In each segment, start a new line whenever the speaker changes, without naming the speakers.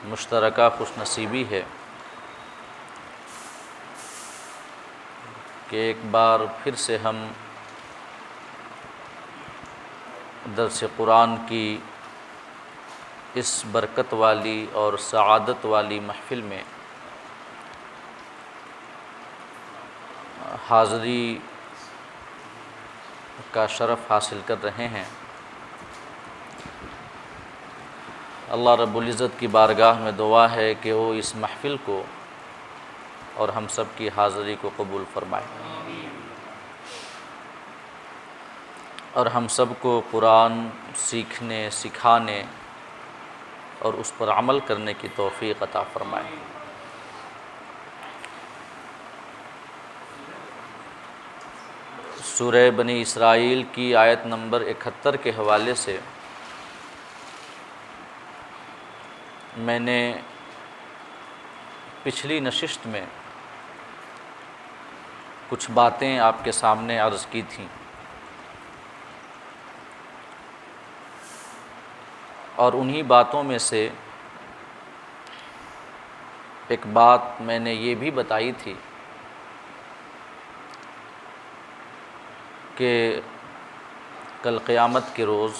مشترکہ خوش نصیبی ہے کہ ایک بار پھر سے ہم درس قرآن کی اس برکت والی اور سعادت والی محفل میں حاضری کا شرف حاصل کر رہے ہیں۔ اللہ رب العزت کی بارگاہ میں دعا ہے کہ وہ اس محفل کو اور ہم سب کی حاضری کو قبول فرمائے، اور ہم سب کو قرآن سیکھنے، سکھانے اور اس پر عمل کرنے کی توفیق عطا فرمائے۔ سورہ بنی اسرائیل کی آیت نمبر 71 کے حوالے سے میں نے پچھلی نشست میں کچھ باتیں آپ کے سامنے عرض کی تھیں، اور انہی باتوں میں سے ایک بات میں نے یہ بھی بتائی تھی کہ کل قیامت کے روز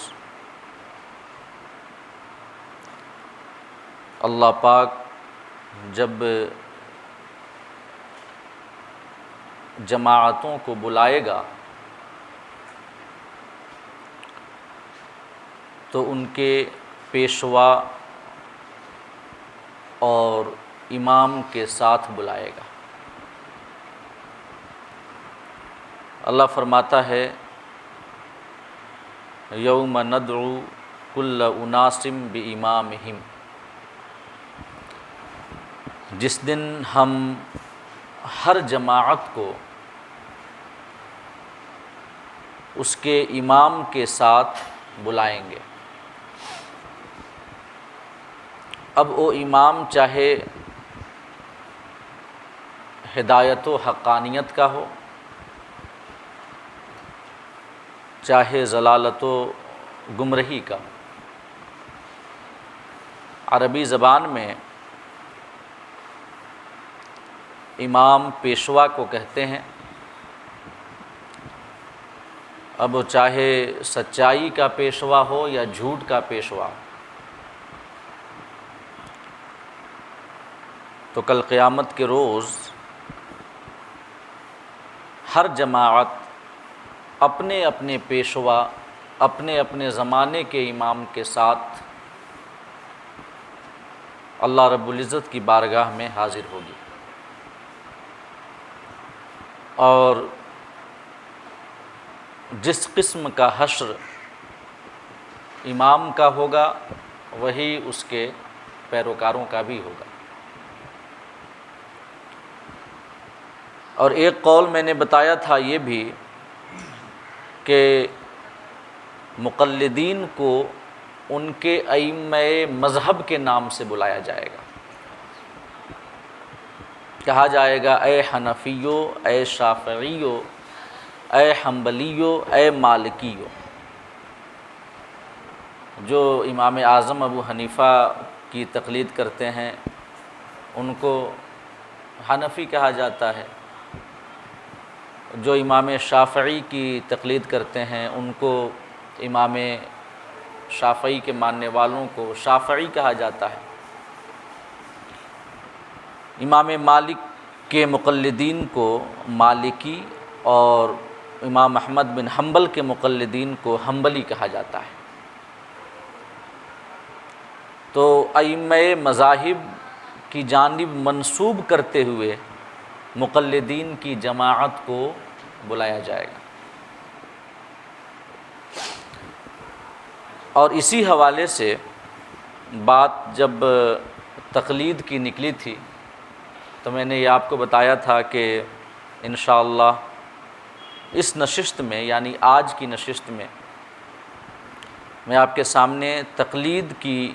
اللہ پاک جب جماعتوں کو بلائے گا تو ان کے پیشوا اور امام کے ساتھ بلائے گا۔ اللہ فرماتا ہے یوم ندعو کل اناس بامامہم، جس دن ہم ہر جماعت کو اس کے امام کے ساتھ بلائیں گے۔ اب وہ امام چاہے ہدایت و حقانیت کا ہو، چاہے ضلالت و گمراہی کا۔ عربی زبان میں امام پیشوا کو کہتے ہیں۔ اب وہ چاہے سچائی کا پیشوا ہو یا جھوٹ کا پیشوا، تو کل قیامت کے روز ہر جماعت اپنے اپنے پیشوا، اپنے اپنے زمانے کے امام کے ساتھ اللہ رب العزت کی بارگاہ میں حاضر ہوگی، اور جس قسم کا حشر امام کا ہوگا وہی اس کے پیروکاروں کا بھی ہوگا۔ اور ایک قول میں نے بتایا تھا یہ بھی کہ مقلدین کو ان کے ائمہ مذہب کے نام سے بلایا جائے گا، کہا جائے گا اے حنفیو، اے شافعیو، اے حنبلیو، اے مالکیو۔ جو امام اعظم ابو حنیفہ کی تقلید کرتے ہیں ان کو حنفی کہا جاتا ہے، جو امام شافعی کی تقلید کرتے ہیں ان کو، امام شافعی کے ماننے والوں کو شافعی کہا جاتا ہے۔ امام مالک کے مقلدین کو مالکی، اور امام احمد بن حنبل کے مقلدین کو حنبلی کہا جاتا ہے۔ تو ائمہ مذاہب کی جانب منسوب کرتے ہوئے مقلدین کی جماعت کو بلایا جائے گا۔ اور اسی حوالے سے بات جب تقلید کی نکلی تھی تو میں نے یہ آپ کو بتایا تھا کہ انشاءاللہ اس نشست میں، یعنی آج کی نشست میں آپ کے سامنے تقلید کی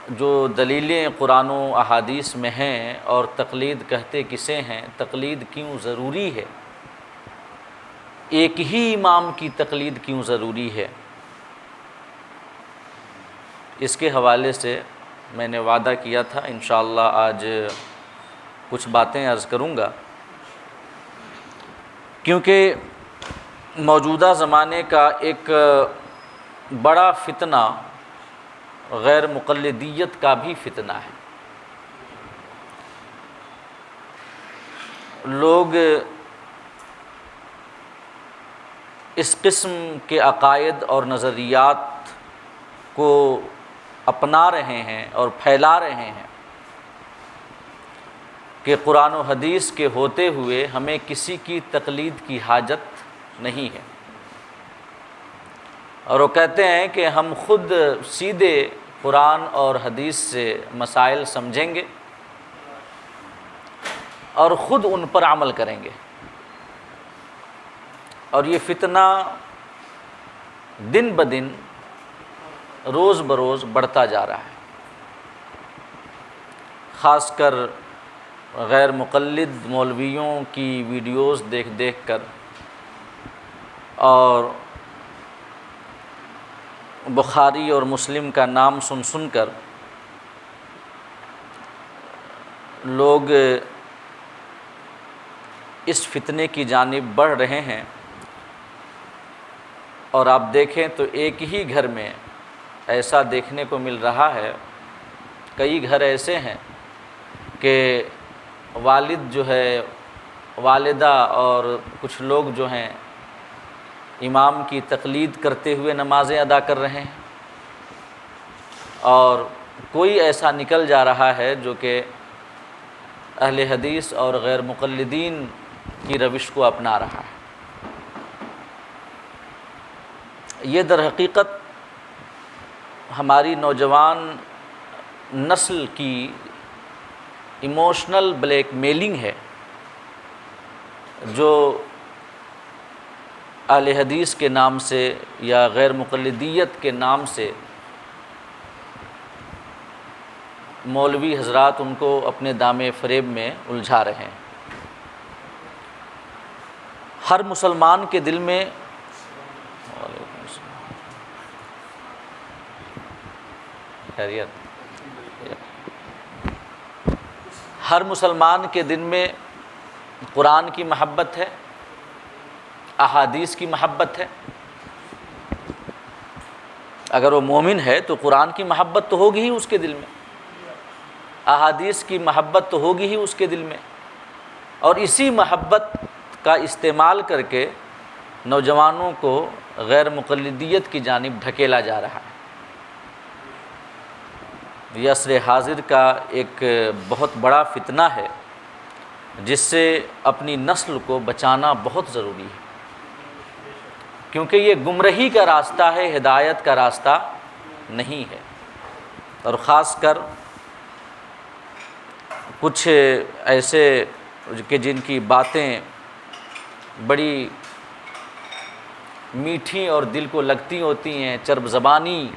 جو دلیلیں قرآن و احادیث میں ہیں اور تقلید کہتے کسے ہیں، تقلید کیوں ضروری ہے، ایک ہی امام کی تقلید کیوں ضروری ہے، اس کے حوالے سے میں نے وعدہ کیا تھا، انشاءاللہ آج کچھ باتیں عرض کروں گا، کیونکہ موجودہ زمانے کا ایک بڑا فتنہ غیر مقلدیت کا بھی فتنہ ہے۔ لوگ اس قسم کے عقائد اور نظریات کو اپنا رہے ہیں اور پھیلا رہے ہیں کہ قرآن و حدیث کے ہوتے ہوئے ہمیں کسی کی تقلید کی حاجت نہیں ہے، اور وہ کہتے ہیں کہ ہم خود سیدھے قرآن اور حدیث سے مسائل سمجھیں گے اور خود ان پر عمل کریں گے، اور یہ فتنہ دن بدن روز بروز بڑھتا جا رہا ہے۔ خاص کر غیر مقلد مولویوں کی ویڈیوز دیکھ دیکھ کر اور بخاری اور مسلم کا نام سن سن کر لوگ اس فتنے کی جانب بڑھ رہے ہیں، اور آپ دیکھیں تو ایک ہی گھر میں ایسا دیکھنے کو مل رہا ہے، کئی گھر ایسے ہیں کہ والد جو ہے، والدہ اور کچھ لوگ جو ہیں امام کی تقلید کرتے ہوئے نمازیں ادا کر رہے ہیں، اور کوئی ایسا نکل جا رہا ہے جو کہ اہل حدیث اور غیر مقلدین کی روش کو اپنا رہا ہے۔ یہ در حقیقت ہماری نوجوان نسل کی ایموشنل بلیک میلنگ ہے، جو اہل حدیث کے نام سے یا غیر مقلدیت کے نام سے مولوی حضرات ان کو اپنے دام فریب میں الجھا رہے ہیں۔ ہر مسلمان کے دل میں ہر مسلمان کے دل میں قرآن کی محبت ہے، احادیث کی محبت ہے۔ اگر وہ مومن ہے تو قرآن کی محبت تو ہوگی ہی اس کے دل میں، احادیث کی محبت تو ہوگی ہی اس کے دل میں، اور اسی محبت کا استعمال کر کے نوجوانوں کو غیر مقلدیت کی جانب ڈھکیلا جا رہا ہے۔ یہ عصر حاضر کا ایک بہت بڑا فتنہ ہے، جس سے اپنی نسل کو بچانا بہت ضروری ہے، کیونکہ یہ گمراہی کا راستہ ہے، ہدایت کا راستہ نہیں ہے۔ اور خاص کر کچھ ایسے کہ جن کی باتیں بڑی میٹھی اور دل کو لگتی ہوتی ہیں، چرب زبانی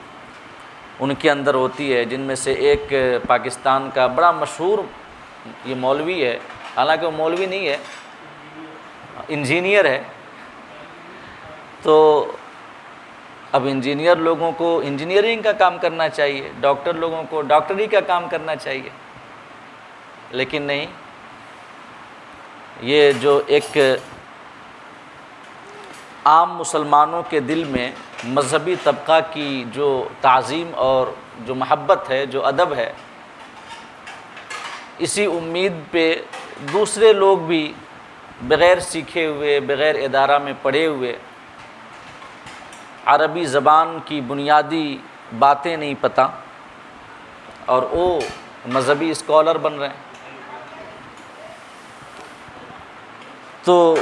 ان کے اندر ہوتی ہے، جن میں سے ایک پاکستان کا بڑا مشہور یہ مولوی ہے، حالانکہ وہ مولوی نہیں ہے، انجینئر ہے۔ تو اب انجینئر لوگوں کو انجینئرنگ کا کام کرنا چاہیے، ڈاکٹر لوگوں کو ڈاکٹری کا کام کرنا چاہیے، لیکن نہیں، یہ جو ایک عام مسلمانوں کے دل میں مذہبی طبقہ کی جو تعظیم اور جو محبت ہے، جو ادب ہے، اسی امید پہ دوسرے لوگ بھی بغیر سیکھے ہوئے، بغیر ادارہ میں پڑھے ہوئے، عربی زبان کی بنیادی باتیں نہیں پتہ، اور وہ مذہبی اسکالر بن رہے ہیں۔ تو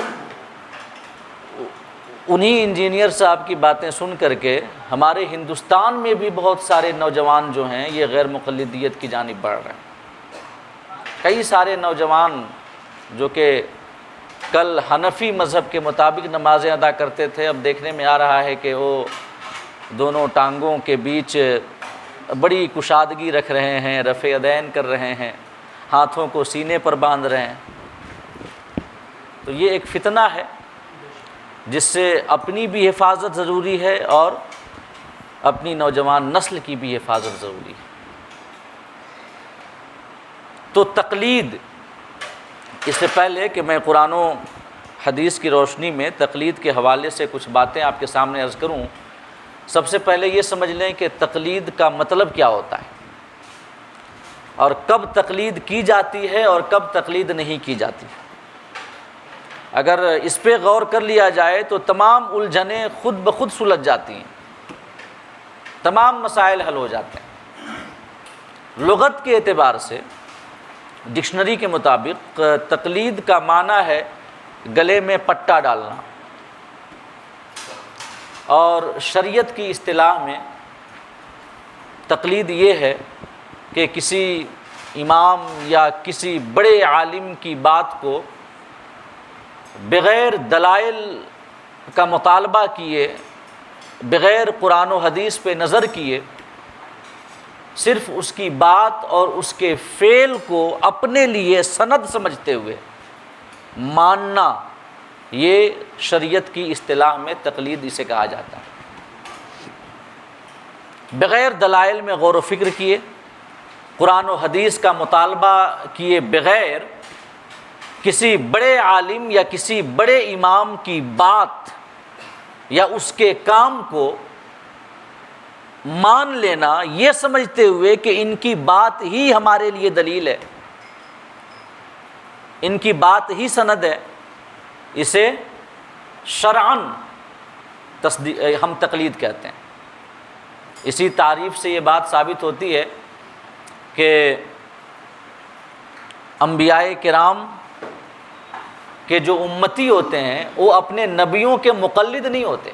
انہی انجینئر صاحب کی باتیں سن کر کے ہمارے ہندوستان میں بھی بہت سارے نوجوان جو ہیں یہ غیر مقلدیت کی جانب بڑھ رہے ہیں۔ کئی سارے نوجوان جو کہ کل حنفی مذہب کے مطابق نمازیں ادا کرتے تھے، اب دیکھنے میں آ رہا ہے کہ وہ دونوں ٹانگوں کے بیچ بڑی کشادگی رکھ رہے ہیں، رفع یدین کر رہے ہیں، ہاتھوں کو سینے پر باندھ رہے ہیں۔ تو یہ ایک فتنہ ہے جس سے اپنی بھی حفاظت ضروری ہے، اور اپنی نوجوان نسل کی بھی حفاظت ضروری ہے۔ تو تقلید، اس سے پہلے کہ میں قرآن و حدیث کی روشنی میں تقلید کے حوالے سے کچھ باتیں آپ کے سامنے عرض کروں، سب سے پہلے یہ سمجھ لیں کہ تقلید کا مطلب کیا ہوتا ہے، اور کب تقلید کی جاتی ہے اور کب تقلید نہیں کی جاتی۔ اگر اس پہ غور کر لیا جائے تو تمام الجھنیں خود بخود سلجھ جاتی ہیں، تمام مسائل حل ہو جاتے ہیں۔ لغت کے اعتبار سے ڈکشنری کے مطابق تقلید کا معنی ہے گلے میں پٹا ڈالنا، اور شریعت کی اصطلاح میں تقلید یہ ہے کہ کسی امام یا کسی بڑے عالم کی بات کو بغیر دلائل کا مطالبہ کیے، بغیر قرآن و حدیث پہ نظر کیے، صرف اس کی بات اور اس کے فعل کو اپنے لیے سند سمجھتے ہوئے ماننا، یہ شریعت کی اصطلاح میں تقلید اسے کہا جاتا ہے۔ بغیر دلائل میں غور و فکر کیے، قرآن و حدیث کا مطالبہ کیے بغیر کسی بڑے عالم یا کسی بڑے امام کی بات یا اس کے کام کو مان لینا، یہ سمجھتے ہوئے کہ ان کی بات ہی ہمارے لیے دلیل ہے، ان کی بات ہی سند ہے، اسے شرعاً ہم تقلید کہتے ہیں۔ اسی تعریف سے یہ بات ثابت ہوتی ہے کہ انبیاء کرام کے جو امتی ہوتے ہیں وہ اپنے نبیوں کے مقلد نہیں ہوتے،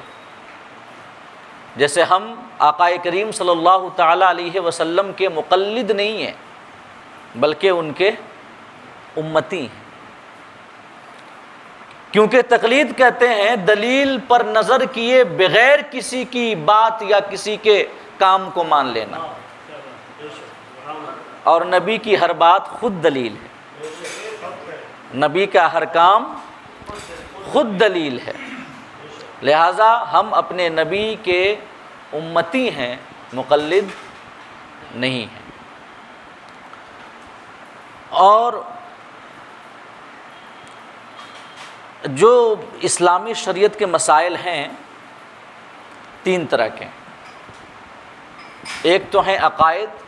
جیسے ہم آقا کریم صلی اللہ تعالیٰ علیہ وسلم کے مقلد نہیں ہیں، بلکہ ان کے امتی ہیں۔ کیونکہ تقلید کہتے ہیں دلیل پر نظر کیے بغیر کسی کی بات یا کسی کے کام کو مان لینا، اور نبی کی ہر بات خود دلیل ہے، نبی کا ہر کام خود دلیل ہے، لہٰذا ہم اپنے نبی کے امتی ہیں، مقلد نہیں ہیں۔ اور جو اسلامی شریعت کے مسائل ہیں تین طرح کے، ایک تو ہیں عقائد،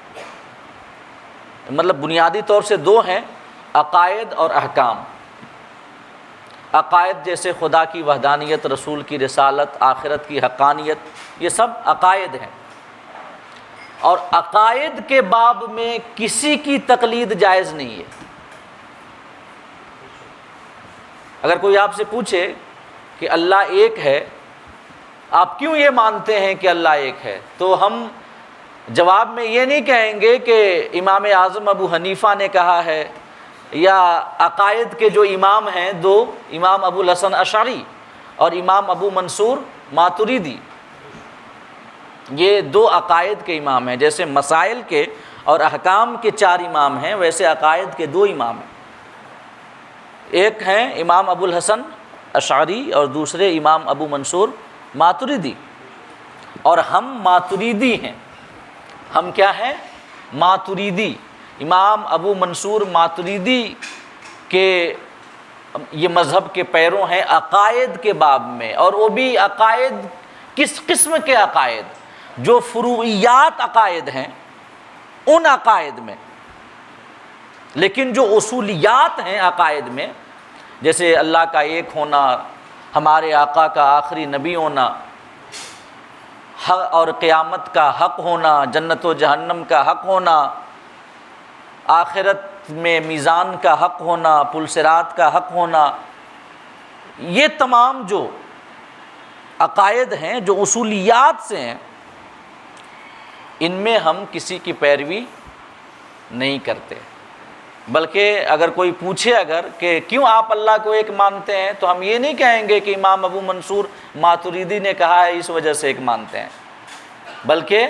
مطلب بنیادی طور سے دو ہیں، عقائد اور احکام۔ عقائد جیسے خدا کی وحدانیت، رسول کی رسالت، آخرت کی حقانیت، یہ سب عقائد ہیں، اور عقائد کے باب میں کسی کی تقلید جائز نہیں ہے۔ اگر کوئی آپ سے پوچھے کہ اللہ ایک ہے، آپ کیوں یہ مانتے ہیں کہ اللہ ایک ہے، تو ہم جواب میں یہ نہیں کہیں گے کہ امام اعظم ابو حنیفہ نے کہا ہے، یا عقائد کے جو امام ہیں دو، امام ابو الحسن اشعری اور امام ابو منصور ماتریدی، یہ دو عقائد کے امام ہیں۔ جیسے مسائل کے اور احکام کے چار امام ہیں، ویسے عقائد کے دو امام ہیں، ایک ہیں امام ابو الحسن اشعری اور دوسرے امام ابو منصور ماتریدی، اور ہم ماتریدی ہیں۔ ہم کیا ہیں؟ ماتریدی۔ امام ابو منصور ماتریدی کے یہ مذہب کے پیروں ہیں عقائد کے باب میں، اور وہ بھی عقائد کس قسم کے عقائد؟ جو فروعیات عقائد ہیں ان عقائد میں، لیکن جو اصولیات ہیں عقائد میں، جیسے اللہ کا ایک ہونا، ہمارے آقا کا آخری نبی ہونا، حق اور قیامت کا حق ہونا، جنت و جہنم کا حق ہونا، آخرت میں میزان کا حق ہونا، پل صراط کا حق ہونا، یہ تمام جو عقائد ہیں، جو اصولیات سے ہیں، ان میں ہم کسی کی پیروی نہیں کرتے، بلکہ اگر کوئی پوچھے اگر کہ کیوں آپ اللہ کو ایک مانتے ہیں، تو ہم یہ نہیں کہیں گے کہ امام ابو منصور ماتریدی نے کہا ہے اس وجہ سے ایک مانتے ہیں، بلکہ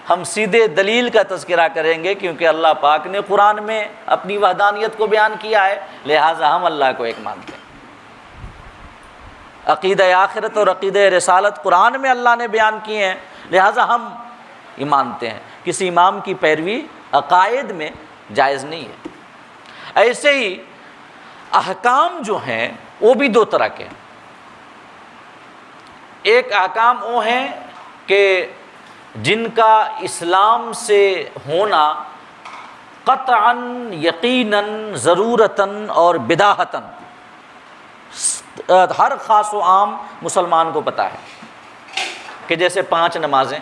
ہم سیدھے دلیل کا تذکرہ کریں گے، کیونکہ اللہ پاک نے قرآن میں اپنی وحدانیت کو بیان کیا ہے، لہٰذا ہم اللہ کو ایک مانتے ہیں۔ عقیدہ آخرت اور عقیدہ رسالت قرآن میں اللہ نے بیان کیے ہیں، لہٰذا ہم یہ مانتے ہیں۔ کسی امام کی پیروی عقائد میں جائز نہیں ہے۔ ایسے ہی احکام جو ہیں وہ بھی دو طرح کے ہیں۔ ایک احکام وہ ہیں کہ جن کا اسلام سے ہونا قطعاً، یقیناً، ضرورتاً اور بداہتاً ہر خاص و عام مسلمان کو پتہ ہے، کہ جیسے 5 نمازیں،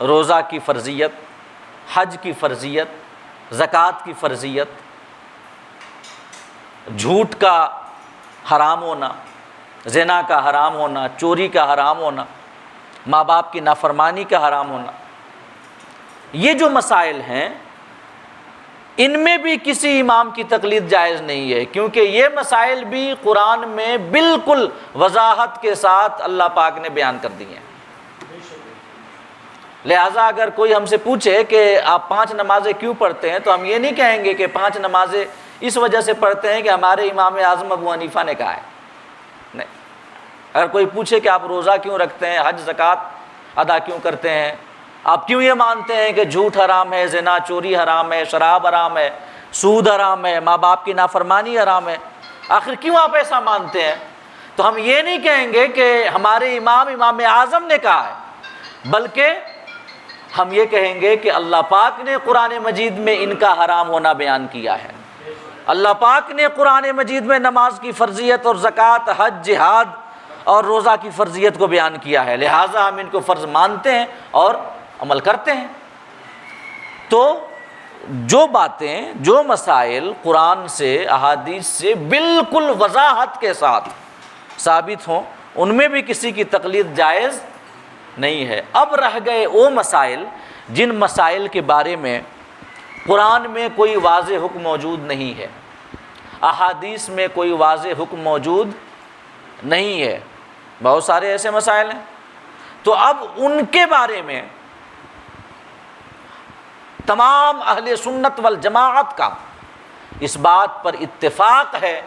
روزہ کی فرضیت، حج کی فرضیت، زکوٰۃ کی فرضیت، جھوٹ کا حرام ہونا، زنا کا حرام ہونا، چوری کا حرام ہونا، ماں باپ کی نافرمانی کا حرام ہونا، یہ جو مسائل ہیں ان میں بھی کسی امام کی تقلید جائز نہیں ہے، کیونکہ یہ مسائل بھی قرآن میں بالکل وضاحت کے ساتھ اللہ پاک نے بیان کر دی ہیں۔ لہٰذا اگر کوئی ہم سے پوچھے کہ آپ 5 نمازیں کیوں پڑھتے ہیں، تو ہم یہ نہیں کہیں گے کہ 5 نمازیں اس وجہ سے پڑھتے ہیں کہ ہمارے امام اعظم ابو حنیفہ نے کہا ہے، نہیں۔ اگر کوئی پوچھے کہ آپ روزہ کیوں رکھتے ہیں، حج زکوٰۃ ادا کیوں کرتے ہیں، آپ کیوں یہ مانتے ہیں کہ جھوٹ حرام ہے، زنا چوری حرام ہے، شراب حرام ہے، سود حرام ہے، ماں باپ کی نافرمانی حرام ہے، آخر کیوں آپ ایسا مانتے ہیں، تو ہم یہ نہیں کہیں گے کہ ہمارے امام اعظم نے کہا ہے، بلکہ ہم یہ کہیں گے کہ اللہ پاک نے قرآن مجید میں ان کا حرام ہونا بیان کیا ہے۔ اللہ پاک نے قرآن مجید میں نماز کی فرضیت اور زکوٰۃ، حج، جہاد اور روزہ کی فرضیت کو بیان کیا ہے، لہٰذا ہم ان کو فرض مانتے ہیں اور عمل کرتے ہیں۔ تو جو باتیں، جو مسائل قرآن سے، احادیث سے بالکل وضاحت کے ساتھ ثابت ہوں، ان میں بھی کسی کی تقلید جائز نہیں ہے۔ اب رہ گئے وہ مسائل جن مسائل کے بارے میں قرآن میں کوئی واضح حکم موجود نہیں ہے، احادیث میں کوئی واضح حکم موجود نہیں ہے، بہت سارے ایسے مسائل ہیں۔ تو اب ان کے بارے میں تمام اہل سنت والجماعت کا اس بات پر اتفاق ہے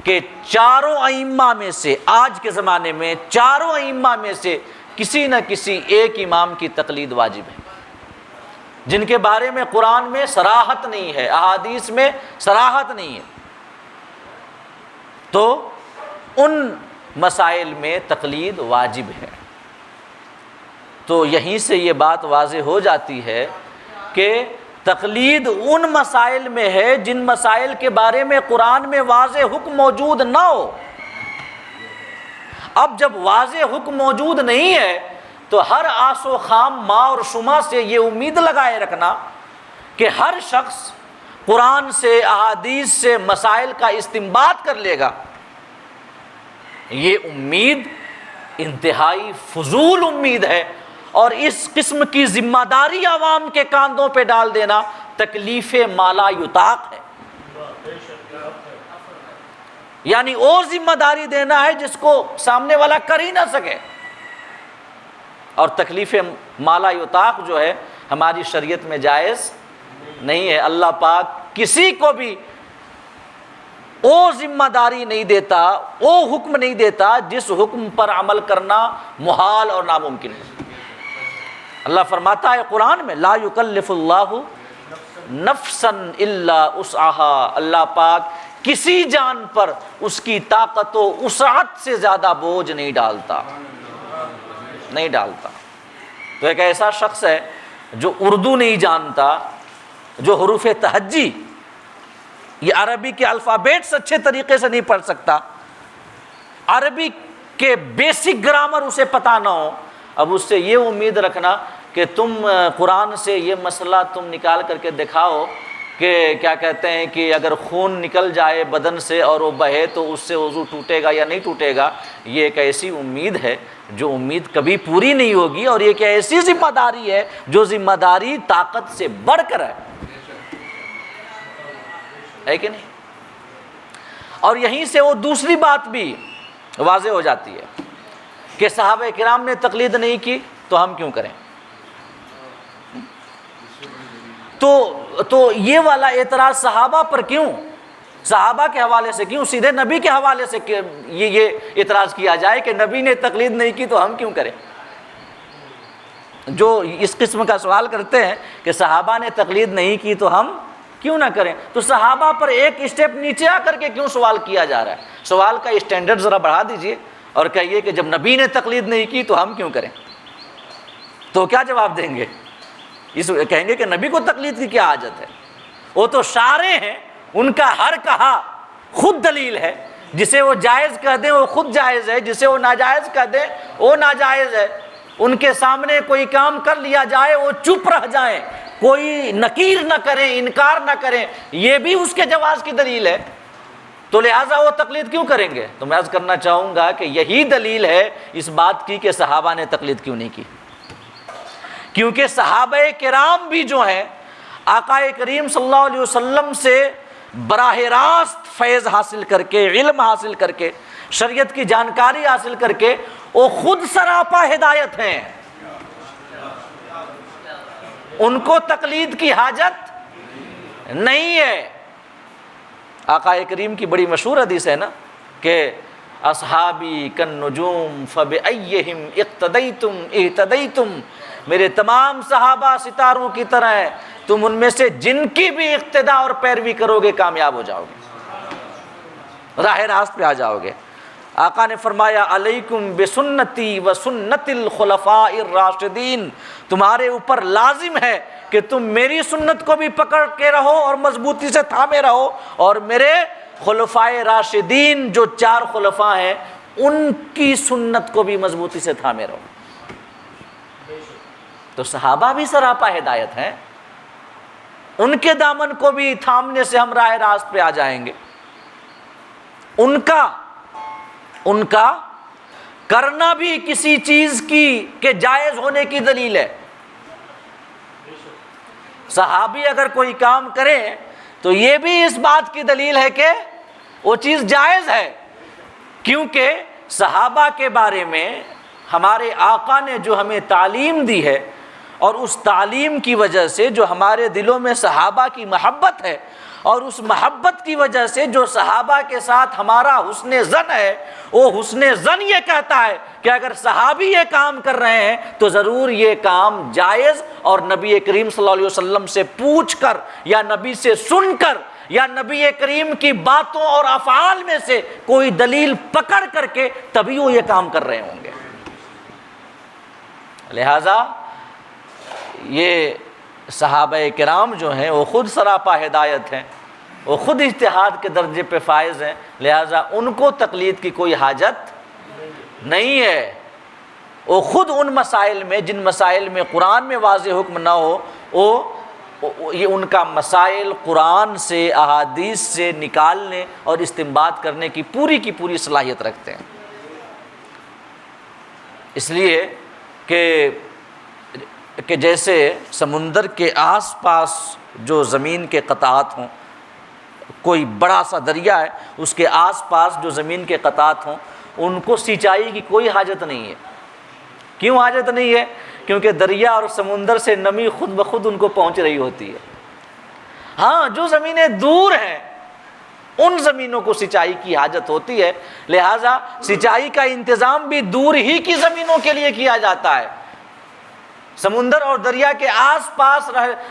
کہ چاروں ائمہ میں سے، آج کے زمانے میں چاروں ائمہ میں سے کسی نہ کسی ایک امام کی تقلید واجب ہے، جن کے بارے میں قرآن میں صراحت نہیں ہے، احادیث میں صراحت نہیں ہے، تو ان مسائل میں تقلید واجب ہے۔ تو یہیں سے یہ بات واضح ہو جاتی ہے کہ تقلید ان مسائل میں ہے جن مسائل کے بارے میں قرآن میں واضح حکم موجود نہ ہو۔ اب جب واضح حکم موجود نہیں ہے تو ہر آس و خام، ماں اور شمع سے یہ امید لگائے رکھنا کہ ہر شخص قرآن سے، احادیث سے مسائل کا استنباط کر لے گا، یہ امید انتہائی فضول امید ہے، اور اس قسم کی ذمہ داری عوام کے کاندھوں پہ ڈال دینا تکلیف مالا یطاق ہے، یعنی وہ ذمہ داری دینا ہے جس کو سامنے والا کر ہی نہ سکے، اور تکلیف مالا یطاق جو ہے ہماری شریعت میں جائز نہیں ہے۔ اللہ پاک کسی کو بھی وہ ذمہ داری نہیں دیتا، وہ حکم نہیں دیتا جس حکم پر عمل کرنا محال اور ناممکن ہے۔ اللہ فرماتا ہے قرآن میں لا یکلف اللہ نفسا الا وسعها، اللہ پاک کسی جان پر اس کی طاقت و وسعت سے زیادہ بوجھ نہیں ڈالتا، نہیں ڈالتا۔ تو ایک ایسا شخص ہے جو اردو نہیں جانتا، جو حروف تہجی، یہ عربی کے الفابیٹس اچھے طریقے سے نہیں پڑھ سکتا، عربی کے بیسک گرامر اسے پتہ نہ ہو، اب اس سے یہ امید رکھنا کہ تم قرآن سے یہ مسئلہ تم نکال کر کے دکھاؤ کہ کیا کہتے ہیں کہ اگر خون نکل جائے بدن سے اور وہ بہے تو اس سے وضو ٹوٹے گا یا نہیں ٹوٹے گا، یہ ایک ایسی امید ہے جو امید کبھی پوری نہیں ہوگی، اور یہ ایک ایسی ذمہ داری ہے جو ذمہ داری طاقت سے بڑھ کر ہے کہ نہیں؟ اور یہیں سے وہ دوسری بات بھی واضح ہو جاتی ہے کہ صحابہ کرام نے تقلید نہیں کی تو ہم کیوں کریں؟ تو یہ والا اعتراض صحابہ پر کیوں؟ صحابہ کے حوالے سے کیوں، سیدھے نبی کے حوالے سے یہ اعتراض کیا جائے کہ نبی نے تقلید نہیں کی تو ہم کیوں کریں؟ جو اس قسم کا سوال کرتے ہیں کہ صحابہ نے تقلید نہیں کی تو ہم کیوں نہ کریں، تو صحابہ پر ایک اسٹیپ نیچے آ کر کے کیوں سوال کیا جا رہا ہے؟ سوال کا اسٹینڈرڈ ذرا بڑھا دیجئے اور کہیے کہ جب نبی نے تقلید نہیں کی تو ہم کیوں کریں؟ تو کیا جواب دیں گے؟ کہیں گے کہ نبی کو تقلید کی کیا حاجت ہے، وہ تو شارع ہیں، ان کا ہر کہا خود دلیل ہے، جسے وہ جائز کہہ دیں وہ خود جائز ہے، جسے وہ ناجائز کہہ دیں وہ ناجائز ہے، ان کے سامنے کوئی کام کر لیا جائے وہ چپ رہ جائیں، کوئی نکیر نہ کریں، انکار نہ کریں، یہ بھی اس کے جواز کی دلیل ہے، تو لہٰذا وہ تقلید کیوں کریں گے؟ تو میں عرض کرنا چاہوں گا کہ یہی دلیل ہے اس بات کی کہ صحابہ نے تقلید کیوں نہیں کی، کیونکہ صحابہ کرام بھی جو ہیں آقا کریم صلی اللہ علیہ وسلم سے براہ راست فیض حاصل کر کے، علم حاصل کر کے، شریعت کی جانکاری حاصل کر کے وہ خود سراپا ہدایت ہیں، ان کو تقلید کی حاجت نہیں ہے۔ آقا کریم کی بڑی مشہور حدیث ہے نا کہ اصحابی کالنجوم فبأیہم اقتدیتم اہتدیتم، میرے تمام صحابہ ستاروں کی طرح ہیں، تم ان میں سے جن کی بھی اقتدا اور پیروی کرو گے کامیاب ہو جاؤ گے، راہ راست پہ آ جاؤ گے۔ آقا نے فرمایا علیکم بسنتی و سنت الخلفاء الراشدین، تمہارے اوپر لازم ہے کہ تم میری سنت کو بھی پکڑ کے رہو اور مضبوطی سے تھامے رہو، اور میرے خلفائے راشدین جو 4 خلفاء ہیں ان کی سنت کو بھی مضبوطی سے تھامے رہو۔ تو صحابہ بھی سراپا ہدایت ہیں، ان کے دامن کو بھی تھامنے سے ہم راہ راست پہ آ جائیں گے۔ ان کا کرنا بھی کسی چیز کی کہ جائز ہونے کی دلیل ہے۔ صحابی اگر کوئی کام کرے تو یہ بھی اس بات کی دلیل ہے کہ وہ چیز جائز ہے، کیونکہ صحابہ کے بارے میں ہمارے آقا نے جو ہمیں تعلیم دی ہے، اور اس تعلیم کی وجہ سے جو ہمارے دلوں میں صحابہ کی محبت ہے، اور اس محبت کی وجہ سے جو صحابہ کے ساتھ ہمارا حسن ظن ہے، وہ حسن ظن یہ کہتا ہے کہ اگر صحابی یہ کام کر رہے ہیں تو ضرور یہ کام جائز، اور نبی کریم صلی اللہ علیہ وسلم سے پوچھ کر یا نبی سے سن کر یا نبی کریم کی باتوں اور افعال میں سے کوئی دلیل پکڑ کر کے تبھی وہ یہ کام کر رہے ہوں گے۔ لہذا یہ صحابہ کرام جو ہیں وہ خود سراپا ہدایت ہیں، وہ خود اجتہاد کے درجے پہ فائز ہیں، لہٰذا ان کو تقلید کی کوئی حاجت نہیں ہے۔ وہ خود ان مسائل میں جن مسائل میں قرآن میں واضح حکم نہ ہو، یہ ان کا مسائل قرآن سے احادیث سے نکالنے اور استنباط کرنے کی پوری صلاحیت رکھتے ہیں۔ اس لیے کہ جیسے سمندر کے آس پاس جو زمین کے قطعات ہوں، کوئی بڑا سا دریا ہے، اس کے آس پاس جو زمین کے قطعات ہوں ان کو سینچائی کی کوئی حاجت نہیں ہے۔ کیوں حاجت نہیں ہے؟ کیونکہ دریا اور سمندر سے نمی خود بخود ان کو پہنچ رہی ہوتی ہے۔ ہاں، جو زمینیں دور ہیں ان زمینوں کو سینچائی کی حاجت ہوتی ہے، لہٰذا سینچائی کا انتظام بھی دور ہی کی زمینوں کے لیے کیا جاتا ہے۔ سمندر اور دریا کے آس پاس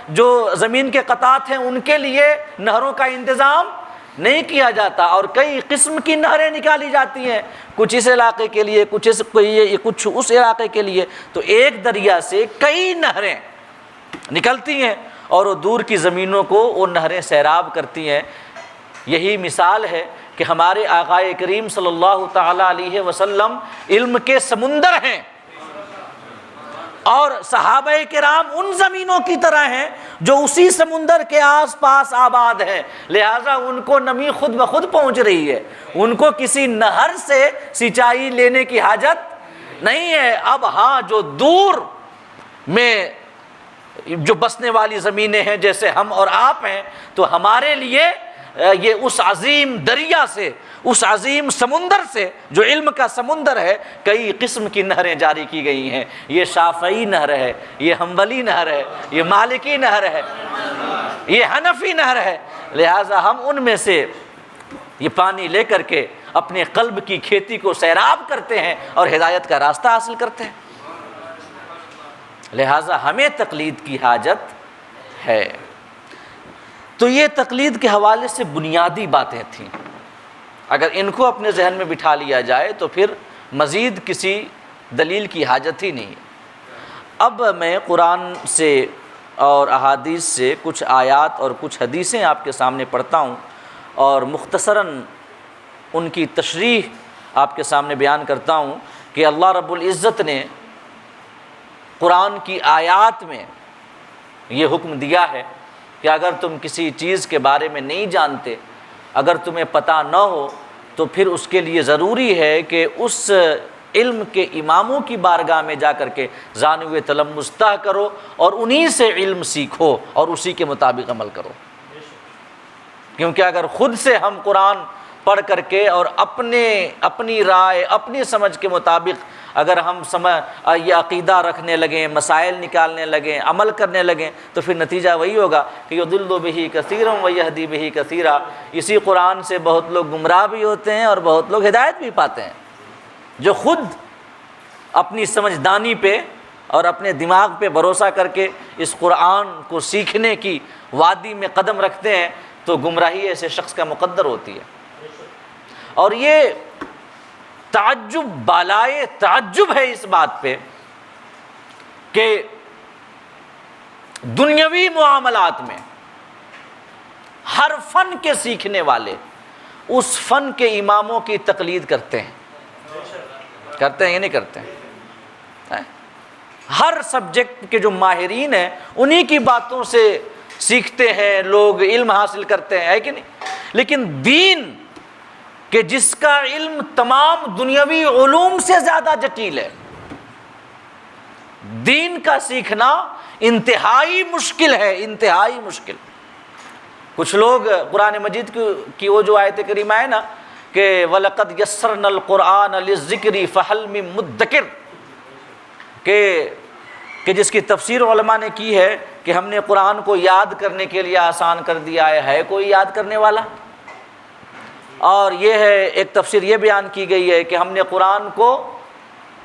جو زمین کے قطعات ہیں ان کے لیے نہروں کا انتظام نہیں کیا جاتا، اور کئی قسم کی نہریں نکالی جاتی ہیں، کچھ اس علاقے کے لیے، کچھ اس علاقے کے لیے، تو ایک دریا سے کئی نہریں نکلتی ہیں اور وہ دور کی زمینوں کو وہ نہریں سیراب کرتی ہیں۔ یہی مثال ہے کہ ہمارے آقا کریم صلی اللہ تعالیٰ علیہ وسلم علم کے سمندر ہیں، اور صحابہ کرام ان زمینوں کی طرح ہیں جو اسی سمندر کے آس پاس آباد ہیں، لہٰذا ان کو نمی خود بخود پہنچ رہی ہے، ان کو کسی نہر سے سینچائی لینے کی حاجت نہیں ہے۔ اب ہاں، جو دور میں جو بسنے والی زمینیں ہیں جیسے ہم اور آپ ہیں، تو ہمارے لیے یہ اس عظیم دریا سے، اس عظیم سمندر سے جو علم کا سمندر ہے، کئی قسم کی نہریں جاری کی گئی ہیں۔ یہ شافعی نہر ہے، یہ حنبلی نہر ہے، یہ مالکی نہر ہے، یہ حنفی نہر ہے، لہٰذا ہم ان میں سے یہ پانی لے کر کے اپنے قلب کی کھیتی کو سیراب کرتے ہیں اور ہدایت کا راستہ حاصل کرتے ہیں۔ لہٰذا ہمیں تقلید کی حاجت ہے۔ تو یہ تقلید کے حوالے سے بنیادی باتیں تھیں، اگر ان کو اپنے ذہن میں بٹھا لیا جائے تو پھر مزید کسی دلیل کی حاجت ہی نہیں۔ اب میں قرآن سے اور احادیث سے کچھ آیات اور کچھ حدیثیں آپ کے سامنے پڑھتا ہوں اور مختصراً ان کی تشریح آپ کے سامنے بیان کرتا ہوں کہ اللہ رب العزت نے قرآن کی آیات میں یہ حکم دیا ہے کہ اگر تم کسی چیز کے بارے میں نہیں جانتے، اگر تمہیں پتہ نہ ہو، تو پھر اس کے لیے ضروری ہے کہ اس علم کے اماموں کی بارگاہ میں جا کر کے زانو تلمذ طے کرو اور انہی سے علم سیکھو اور اسی کے مطابق عمل کرو۔ کیونکہ اگر خود سے ہم قرآن پڑھ کر کے اور اپنی رائے، اپنی سمجھ کے مطابق اگر ہم یہ عقیدہ رکھنے لگیں، مسائل نکالنے لگیں، عمل کرنے لگیں، تو پھر نتیجہ وہی ہوگا کہ یضل بہ کثیرا ویہدی بہ کثیرا۔ اسی قرآن سے بہت لوگ گمراہ بھی ہوتے ہیں اور بہت لوگ ہدایت بھی پاتے ہیں۔ جو خود اپنی سمجھدانی پہ اور اپنے دماغ پہ بھروسہ کر کے اس قرآن کو سیکھنے کی وادی میں قدم رکھتے ہیں تو گمراہی ایسے شخص کا مقدر ہوتی ہے۔ اور یہ تعجب بالائے تعجب ہے اس بات پہ کہ دنیاوی معاملات میں ہر فن کے سیکھنے والے اس فن کے اماموں کی تقلید کرتے ہیں یا نہیں کرتے ہیں؟ ہر سبجیکٹ کے جو ماہرین ہیں انہی کی باتوں سے سیکھتے ہیں لوگ، علم حاصل کرتے ہیں، ہے کہ نہیں؟ لیکن دین کہ جس کا علم تمام دنیاوی علوم سے زیادہ جٹیل ہے، دین کا سیکھنا انتہائی مشکل ہے، انتہائی مشکل۔ کچھ لوگ قرآن مجید کی وہ جو آیت کریمہ ہے نا کہ وَلَقَدْ يَسَّرْنَا الْقُرْآنَ لِلذِّكْرِ فَهَلْ مِن مُدَّكِرٍ، کہ جس کی تفسیر علماء نے کی ہے کہ ہم نے قرآن کو یاد کرنے کے لیے آسان کر دیا ہے کوئی یاد کرنے والا؟ اور یہ ہے ایک تفسیر یہ بیان کی گئی ہے کہ ہم نے قرآن کو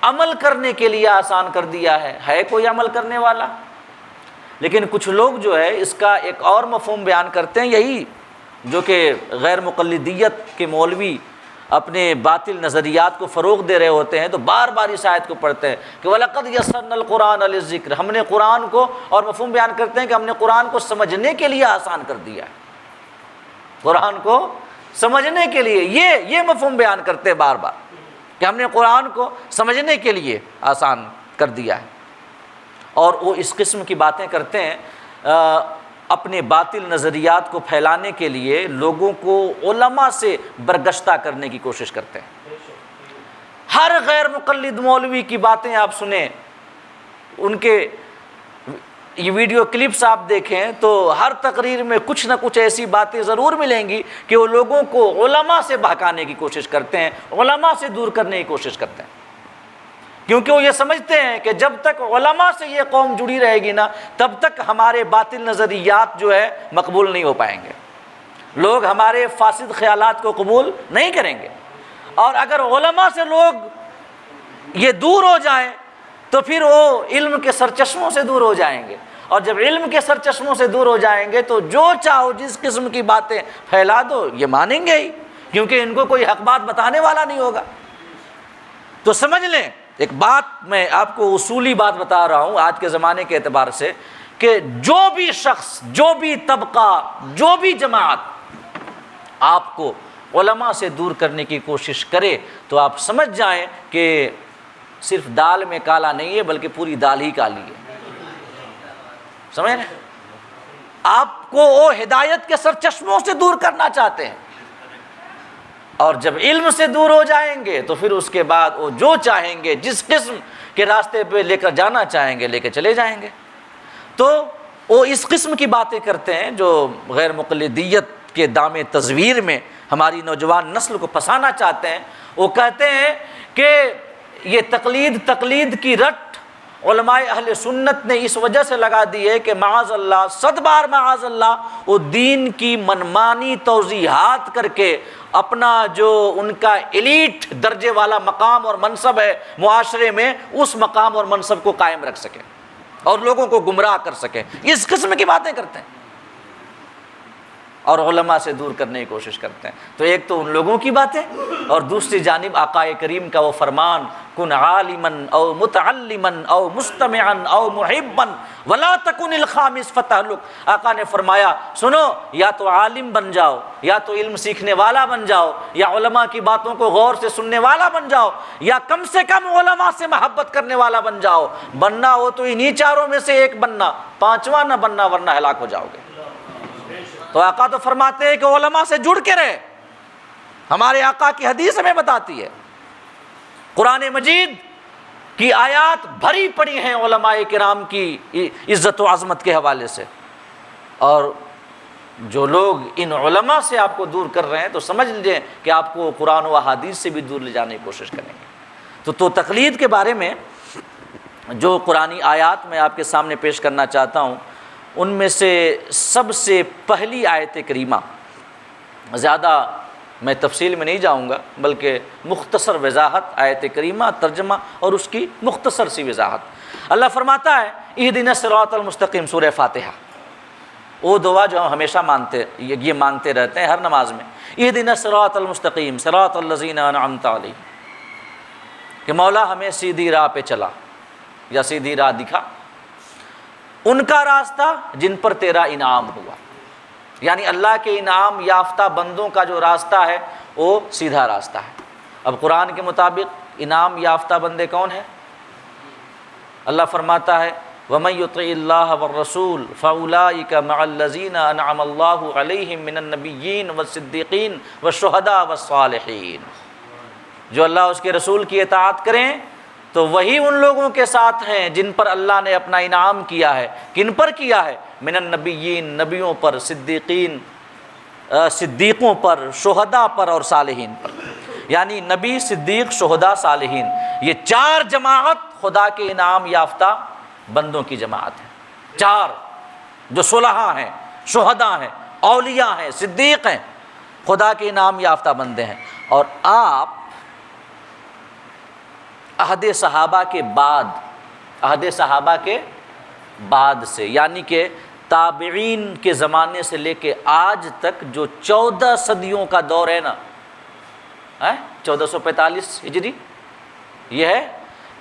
عمل کرنے کے لیے آسان کر دیا ہے کوئی عمل کرنے والا؟ لیکن کچھ لوگ جو ہے اس کا ایک اور مفہوم بیان کرتے ہیں، یہی جو کہ غیر مقلدیت کے مولوی اپنے باطل نظریات کو فروغ دے رہے ہوتے ہیں تو بار بار اس آیت کو پڑھتے ہیں کہ وَلَقَدْ يَسَّرْنَا الْقُرْآنَ لِلذِّكْرِ، ہم نے قرآن کو، اور مفہوم بیان کرتے ہیں کہ ہم نے قرآن کو سمجھنے کے لیے آسان کر دیا ہے، قرآن کو سمجھنے کے لیے، یہ مفہوم بیان کرتے ہیں بار بار کہ ہم نے قرآن کو سمجھنے کے لیے آسان کر دیا ہے۔ اور وہ اس قسم کی باتیں کرتے ہیں اپنے باطل نظریات کو پھیلانے کے لیے، لوگوں کو علماء سے برگشتہ کرنے کی کوشش کرتے ہیں۔ ہر غیر مقلد مولوی کی باتیں آپ سنیں، ان کے یہ ویڈیو کلپس آپ دیکھیں تو ہر تقریر میں کچھ نہ کچھ ایسی باتیں ضرور ملیں گی کہ وہ لوگوں کو علماء سے بہکانے کی کوشش کرتے ہیں، علماء سے دور کرنے کی کوشش کرتے ہیں، کیونکہ وہ یہ سمجھتے ہیں کہ جب تک علماء سے یہ قوم جڑی رہے گی نا تب تک ہمارے باطل نظریات جو ہے مقبول نہیں ہو پائیں گے، لوگ ہمارے فاسد خیالات کو قبول نہیں کریں گے۔ اور اگر علماء سے لوگ یہ دور ہو جائیں تو پھر وہ علم کے سرچشموں سے دور ہو جائیں گے، اور جب علم کے سرچشموں سے دور ہو جائیں گے تو جو چاہو جس قسم کی باتیں پھیلا دو یہ مانیں گے ہی، کیونکہ ان کو کوئی حق بات بتانے والا نہیں ہوگا۔ تو سمجھ لیں، ایک بات میں آپ کو اصولی بات بتا رہا ہوں آج کے زمانے کے اعتبار سے، کہ جو بھی شخص، جو بھی طبقہ، جو بھی جماعت آپ کو علماء سے دور کرنے کی کوشش کرے تو آپ سمجھ جائیں کہ صرف دال میں کالا نہیں ہے بلکہ پوری دال ہی کالی ہے، سمجھ رہے ہیں؟ آپ کو وہ ہدایت کے سرچشموں سے دور کرنا چاہتے ہیں، اور جب علم سے دور ہو جائیں گے تو پھر اس کے بعد وہ جو چاہیں گے، جس قسم کے راستے پہ لے کر جانا چاہیں گے لے کے چلے جائیں گے۔ تو وہ اس قسم کی باتیں کرتے ہیں جو غیر مقلدیت کے دام تزویر میں ہماری نوجوان نسل کو پھنسانا چاہتے ہیں۔ وہ کہتے ہیں کہ یہ تقلید کی رٹ علماء اہل سنت نے اس وجہ سے لگا دی ہے کہ معاذ اللہ، 100 بار معاذ اللہ، وہ دین کی منمانی توضیحات کر کے اپنا جو ان کا ایلیٹ درجے والا مقام اور منصب ہے معاشرے میں، اس مقام اور منصب کو قائم رکھ سکیں اور لوگوں کو گمراہ کر سکیں، اس قسم کی باتیں کرتے ہیں اور علماء سے دور کرنے کی کوشش کرتے ہیں۔ تو ایک تو ان لوگوں کی باتیں، اور دوسری جانب آقا کریم کا وہ فرمان، کن عالما او متعلما او مستمعا او محبا ولا تکن الخامس فتہلک۔ آقا نے فرمایا سنو، یا تو عالم بن جاؤ، یا تو علم سیکھنے والا بن جاؤ، یا علماء کی باتوں کو غور سے سننے والا بن جاؤ، یا کم سے کم علماء سے محبت کرنے والا بن جاؤ۔ بننا ہو تو انہی چاروں میں سے ایک بننا، پانچواں نہ بننا ورنہ ہلاک ہو جاؤ گے۔ تو آقا تو فرماتے ہیں کہ علماء سے جڑ کے رہے، ہمارے آقا کی حدیث ہمیں بتاتی ہے، قرآن مجید کی آیات بھری پڑی ہیں علماء کرام کی عزت و عظمت کے حوالے سے، اور جو لوگ ان علماء سے آپ کو دور کر رہے ہیں تو سمجھ لیجیے کہ آپ کو قرآن و احادیث سے بھی دور لے جانے کی کوشش کریں گے۔ تو تقلید کے بارے میں جو قرآنی آیات میں آپ کے سامنے پیش کرنا چاہتا ہوں، ان میں سے سب سے پہلی آیت کریمہ، زیادہ میں تفصیل میں نہیں جاؤں گا بلکہ مختصر وضاحت آیت کریمہ، ترجمہ اور اس کی مختصر سی وضاحت۔ اللہ فرماتا ہے اہدنا الصراط المستقیم، سورہ فاتحہ، وہ دعا جو ہم ہمیشہ یہ مانگتے رہتے ہیں ہر نماز میں، اہدنا الصراط المستقیم صراط الذین انعمت علیہم، کہ مولا ہمیں سیدھی راہ پہ چلا یا سیدھی راہ دکھا، ان کا راستہ جن پر تیرا انعام ہوا، یعنی اللہ کے انعام یافتہ بندوں کا جو راستہ ہے وہ سیدھا راستہ ہے۔ اب قرآن کے مطابق انعام یافتہ بندے کون ہیں؟ اللہ فرماتا ہے وَمَن يُطِعِ اللَّهَ وَالرَّسُولَ فَأُولَٰئِكَ مَعَ الَّذِينَ أَنْعَمَ اللَّهُ عَلَيْهِم مِّنَ النَّبِيِّينَ وَالصِّدِّيقِينَ وَالشُّهَدَاءِ وَالصَّالِحِينَ۔ جو اللہ اس کے رسول کی اطاعت کریں تو وہی ان لوگوں کے ساتھ ہیں جن پر اللہ نے اپنا انعام کیا ہے۔ کن پر کیا ہے؟ من النبیین، نبیوں پر، صدیقین، صدیقوں پر، شہداء پر اور صالحین پر، یعنی نبی، صدیق، شہداء، صالحین، یہ 4 جماعت خدا کے انعام یافتہ بندوں کی جماعت ہے۔ 4 جو صلحاء ہیں، شہداء ہیں، اولیاء ہیں، صدیق ہیں، خدا کے انعام یافتہ بندے ہیں۔ اور آپ عہد صحابہ کے بعد سے، یعنی کہ تابعین کے زمانے سے لے کے آج تک جو 14 صدیوں کا دور ہے نا، 1445 ہجری یہ ہے،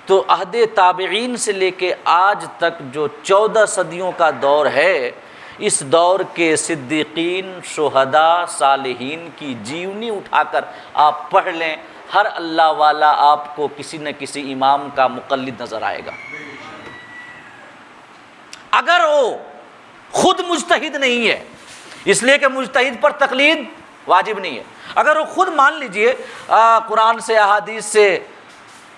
تو عہد تابعین سے لے کے آج تک جو 14 صدیوں کا دور ہے، اس دور کے صدیقین، شہداء، صالحین کی جیونی اٹھا کر آپ پڑھ لیں، ہر اللہ والا آپ کو کسی نہ کسی امام کا مقلد نظر آئے گا، اگر وہ خود مجتہد نہیں ہے، اس لیے کہ مجتہد پر تقلید واجب نہیں ہے۔ اگر وہ خود مان لیجئے قرآن سے، احادیث سے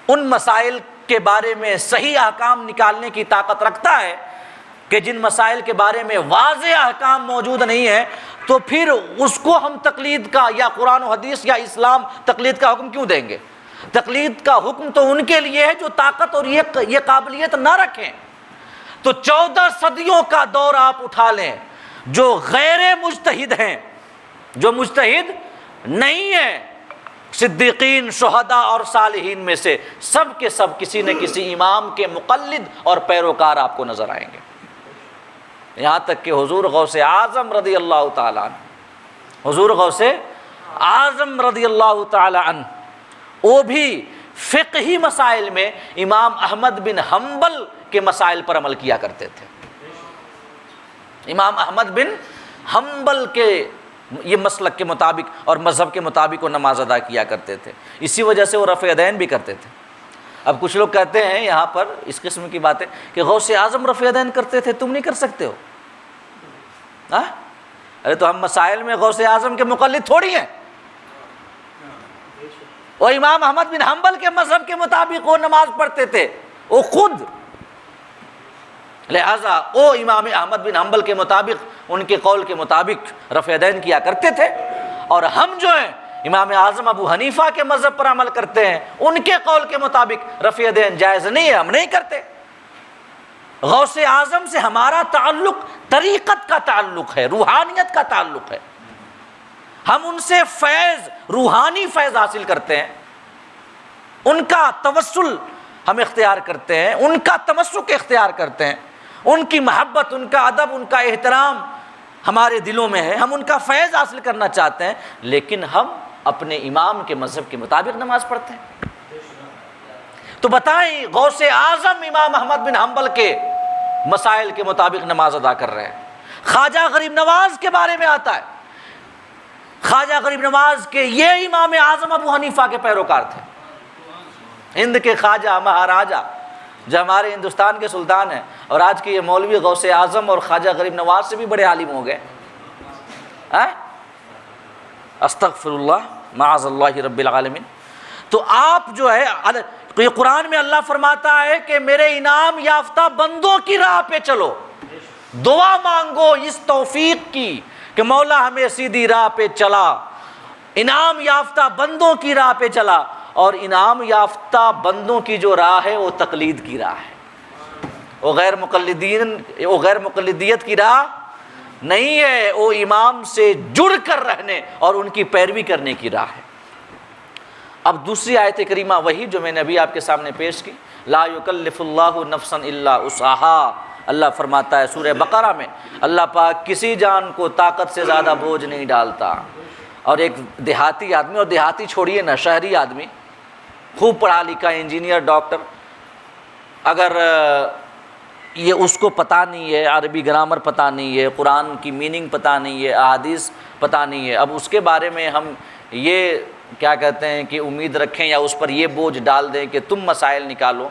ان مسائل کے بارے میں صحیح احکام نکالنے کی طاقت رکھتا ہے کہ جن مسائل کے بارے میں واضح احکام موجود نہیں ہیں، تو پھر اس کو ہم تقلید کا یا قرآن و حدیث یا اسلام تقلید کا حکم کیوں دیں گے؟ تقلید کا حکم تو ان کے لیے ہے جو طاقت اور یہ قابلیت نہ رکھیں۔ تو 14 صدیوں کا دور آپ اٹھا لیں، جو غیر مجتہد ہیں، جو مجتہد نہیں ہیں، صدیقین، شہداء اور صالحین میں سے سب کے سب کسی نہ کسی امام کے مقلد اور پیروکار آپ کو نظر آئیں گے، یہاں تک کہ حضور غوث اعظم رضی اللہ تعالیٰ عنہ، حضور غوث اعظم رضی اللہ تعالیٰ عنہ، وہ بھی فقہی مسائل میں امام احمد بن حنبل کے مسائل پر عمل کیا کرتے تھے۔ امام احمد بن حنبل کے یہ مسلک کے مطابق اور مذہب کے مطابق وہ نماز ادا کیا کرتے تھے، اسی وجہ سے وہ رفع یدین بھی کرتے تھے۔ اب کچھ لوگ کہتے ہیں یہاں پر اس قسم کی باتیں کہ غوث اعظم رفع یدین کرتے تھے، تم نہیں کر سکتے ہو؟ ارے تو ہم مسائل میں غوث اعظم کے مقلد تھوڑی ہیں، اور امام احمد بن حنبل کے مذہب کے مطابق وہ نماز پڑھتے تھے وہ خود، لہذا وہ امام احمد بن حنبل کے مطابق، ان کے قول کے مطابق رفع یدین کیا کرتے تھے، اور ہم جو ہیں امام اعظم ابو حنیفہ کے مذہب پر عمل کرتے ہیں، ان کے قول کے مطابق رفع یدین جائز نہیں ہے، ہم نہیں کرتے۔ غوث اعظم سے ہمارا تعلق طریقت کا تعلق ہے، روحانیت کا تعلق ہے، ہم ان سے فیض، روحانی فیض حاصل کرتے ہیں، ان کا توسل ہم اختیار کرتے ہیں، ان کا تمسک اختیار کرتے ہیں، ان کی محبت، ان کا ادب، ان کا احترام ہمارے دلوں میں ہے، ہم ان کا فیض حاصل کرنا چاہتے ہیں، لیکن ہم اپنے امام کے مذہب کے مطابق نماز پڑھتے ہیں۔ تو بتائیں غوث اعظم امام احمد بن حنبل کے مسائل کے مطابق نماز ادا کر رہے ہیں۔ خواجہ غریب نواز کے بارے میں آتا ہے، خواجہ غریب نواز کے یہ امام اعظم ابو حنیفہ کے پیروکار تھے، ہند کے خواجہ مہاراجا جو ہمارے ہندوستان کے سلطان ہیں، اور آج کے یہ مولوی غوث اعظم اور خواجہ غریب نواز سے بھی بڑے عالم ہو گئے۔ استغفر اللہ معاذ اللہ رب العالمین۔ تو آپ جو ہے یہ قرآن میں اللہ فرماتا ہے کہ میرے انعام یافتہ بندوں کی راہ پہ چلو، دعا مانگو اس توفیق کی کہ مولا ہمیں سیدھی راہ پہ چلا، انعام یافتہ بندوں کی راہ پہ چلا، اور انعام یافتہ بندوں کی جو راہ ہے وہ تقلید کی راہ ہے، وہ غیر مقلدیت کی راہ نہیں ہے، وہ امام سے جڑ کر رہنے اور ان کی پیروی کرنے کی راہ ہے۔ اب دوسری آیت کریمہ وہی جو میں نے ابھی آپ کے سامنے پیش کی، لا یکلف اللہ نفسا الا وسعها، اللہ فرماتا ہے سورہ بقرہ میں، اللہ پاک کسی جان کو طاقت سے زیادہ بوجھ نہیں ڈالتا۔ اور ایک دیہاتی آدمی، اور دیہاتی چھوڑیے نا، شہری آدمی خوب پڑھا لکھا انجینئر ڈاکٹر، اگر یہ اس کو پتہ نہیں ہے، عربی گرامر پتہ نہیں ہے، قرآن کی میننگ پتہ نہیں ہے، احادیث پتہ نہیں ہے، اب اس کے بارے میں ہم یہ کیا کہتے ہیں کہ امید رکھیں یا اس پر یہ بوجھ ڈال دیں کہ تم مسائل نکالو،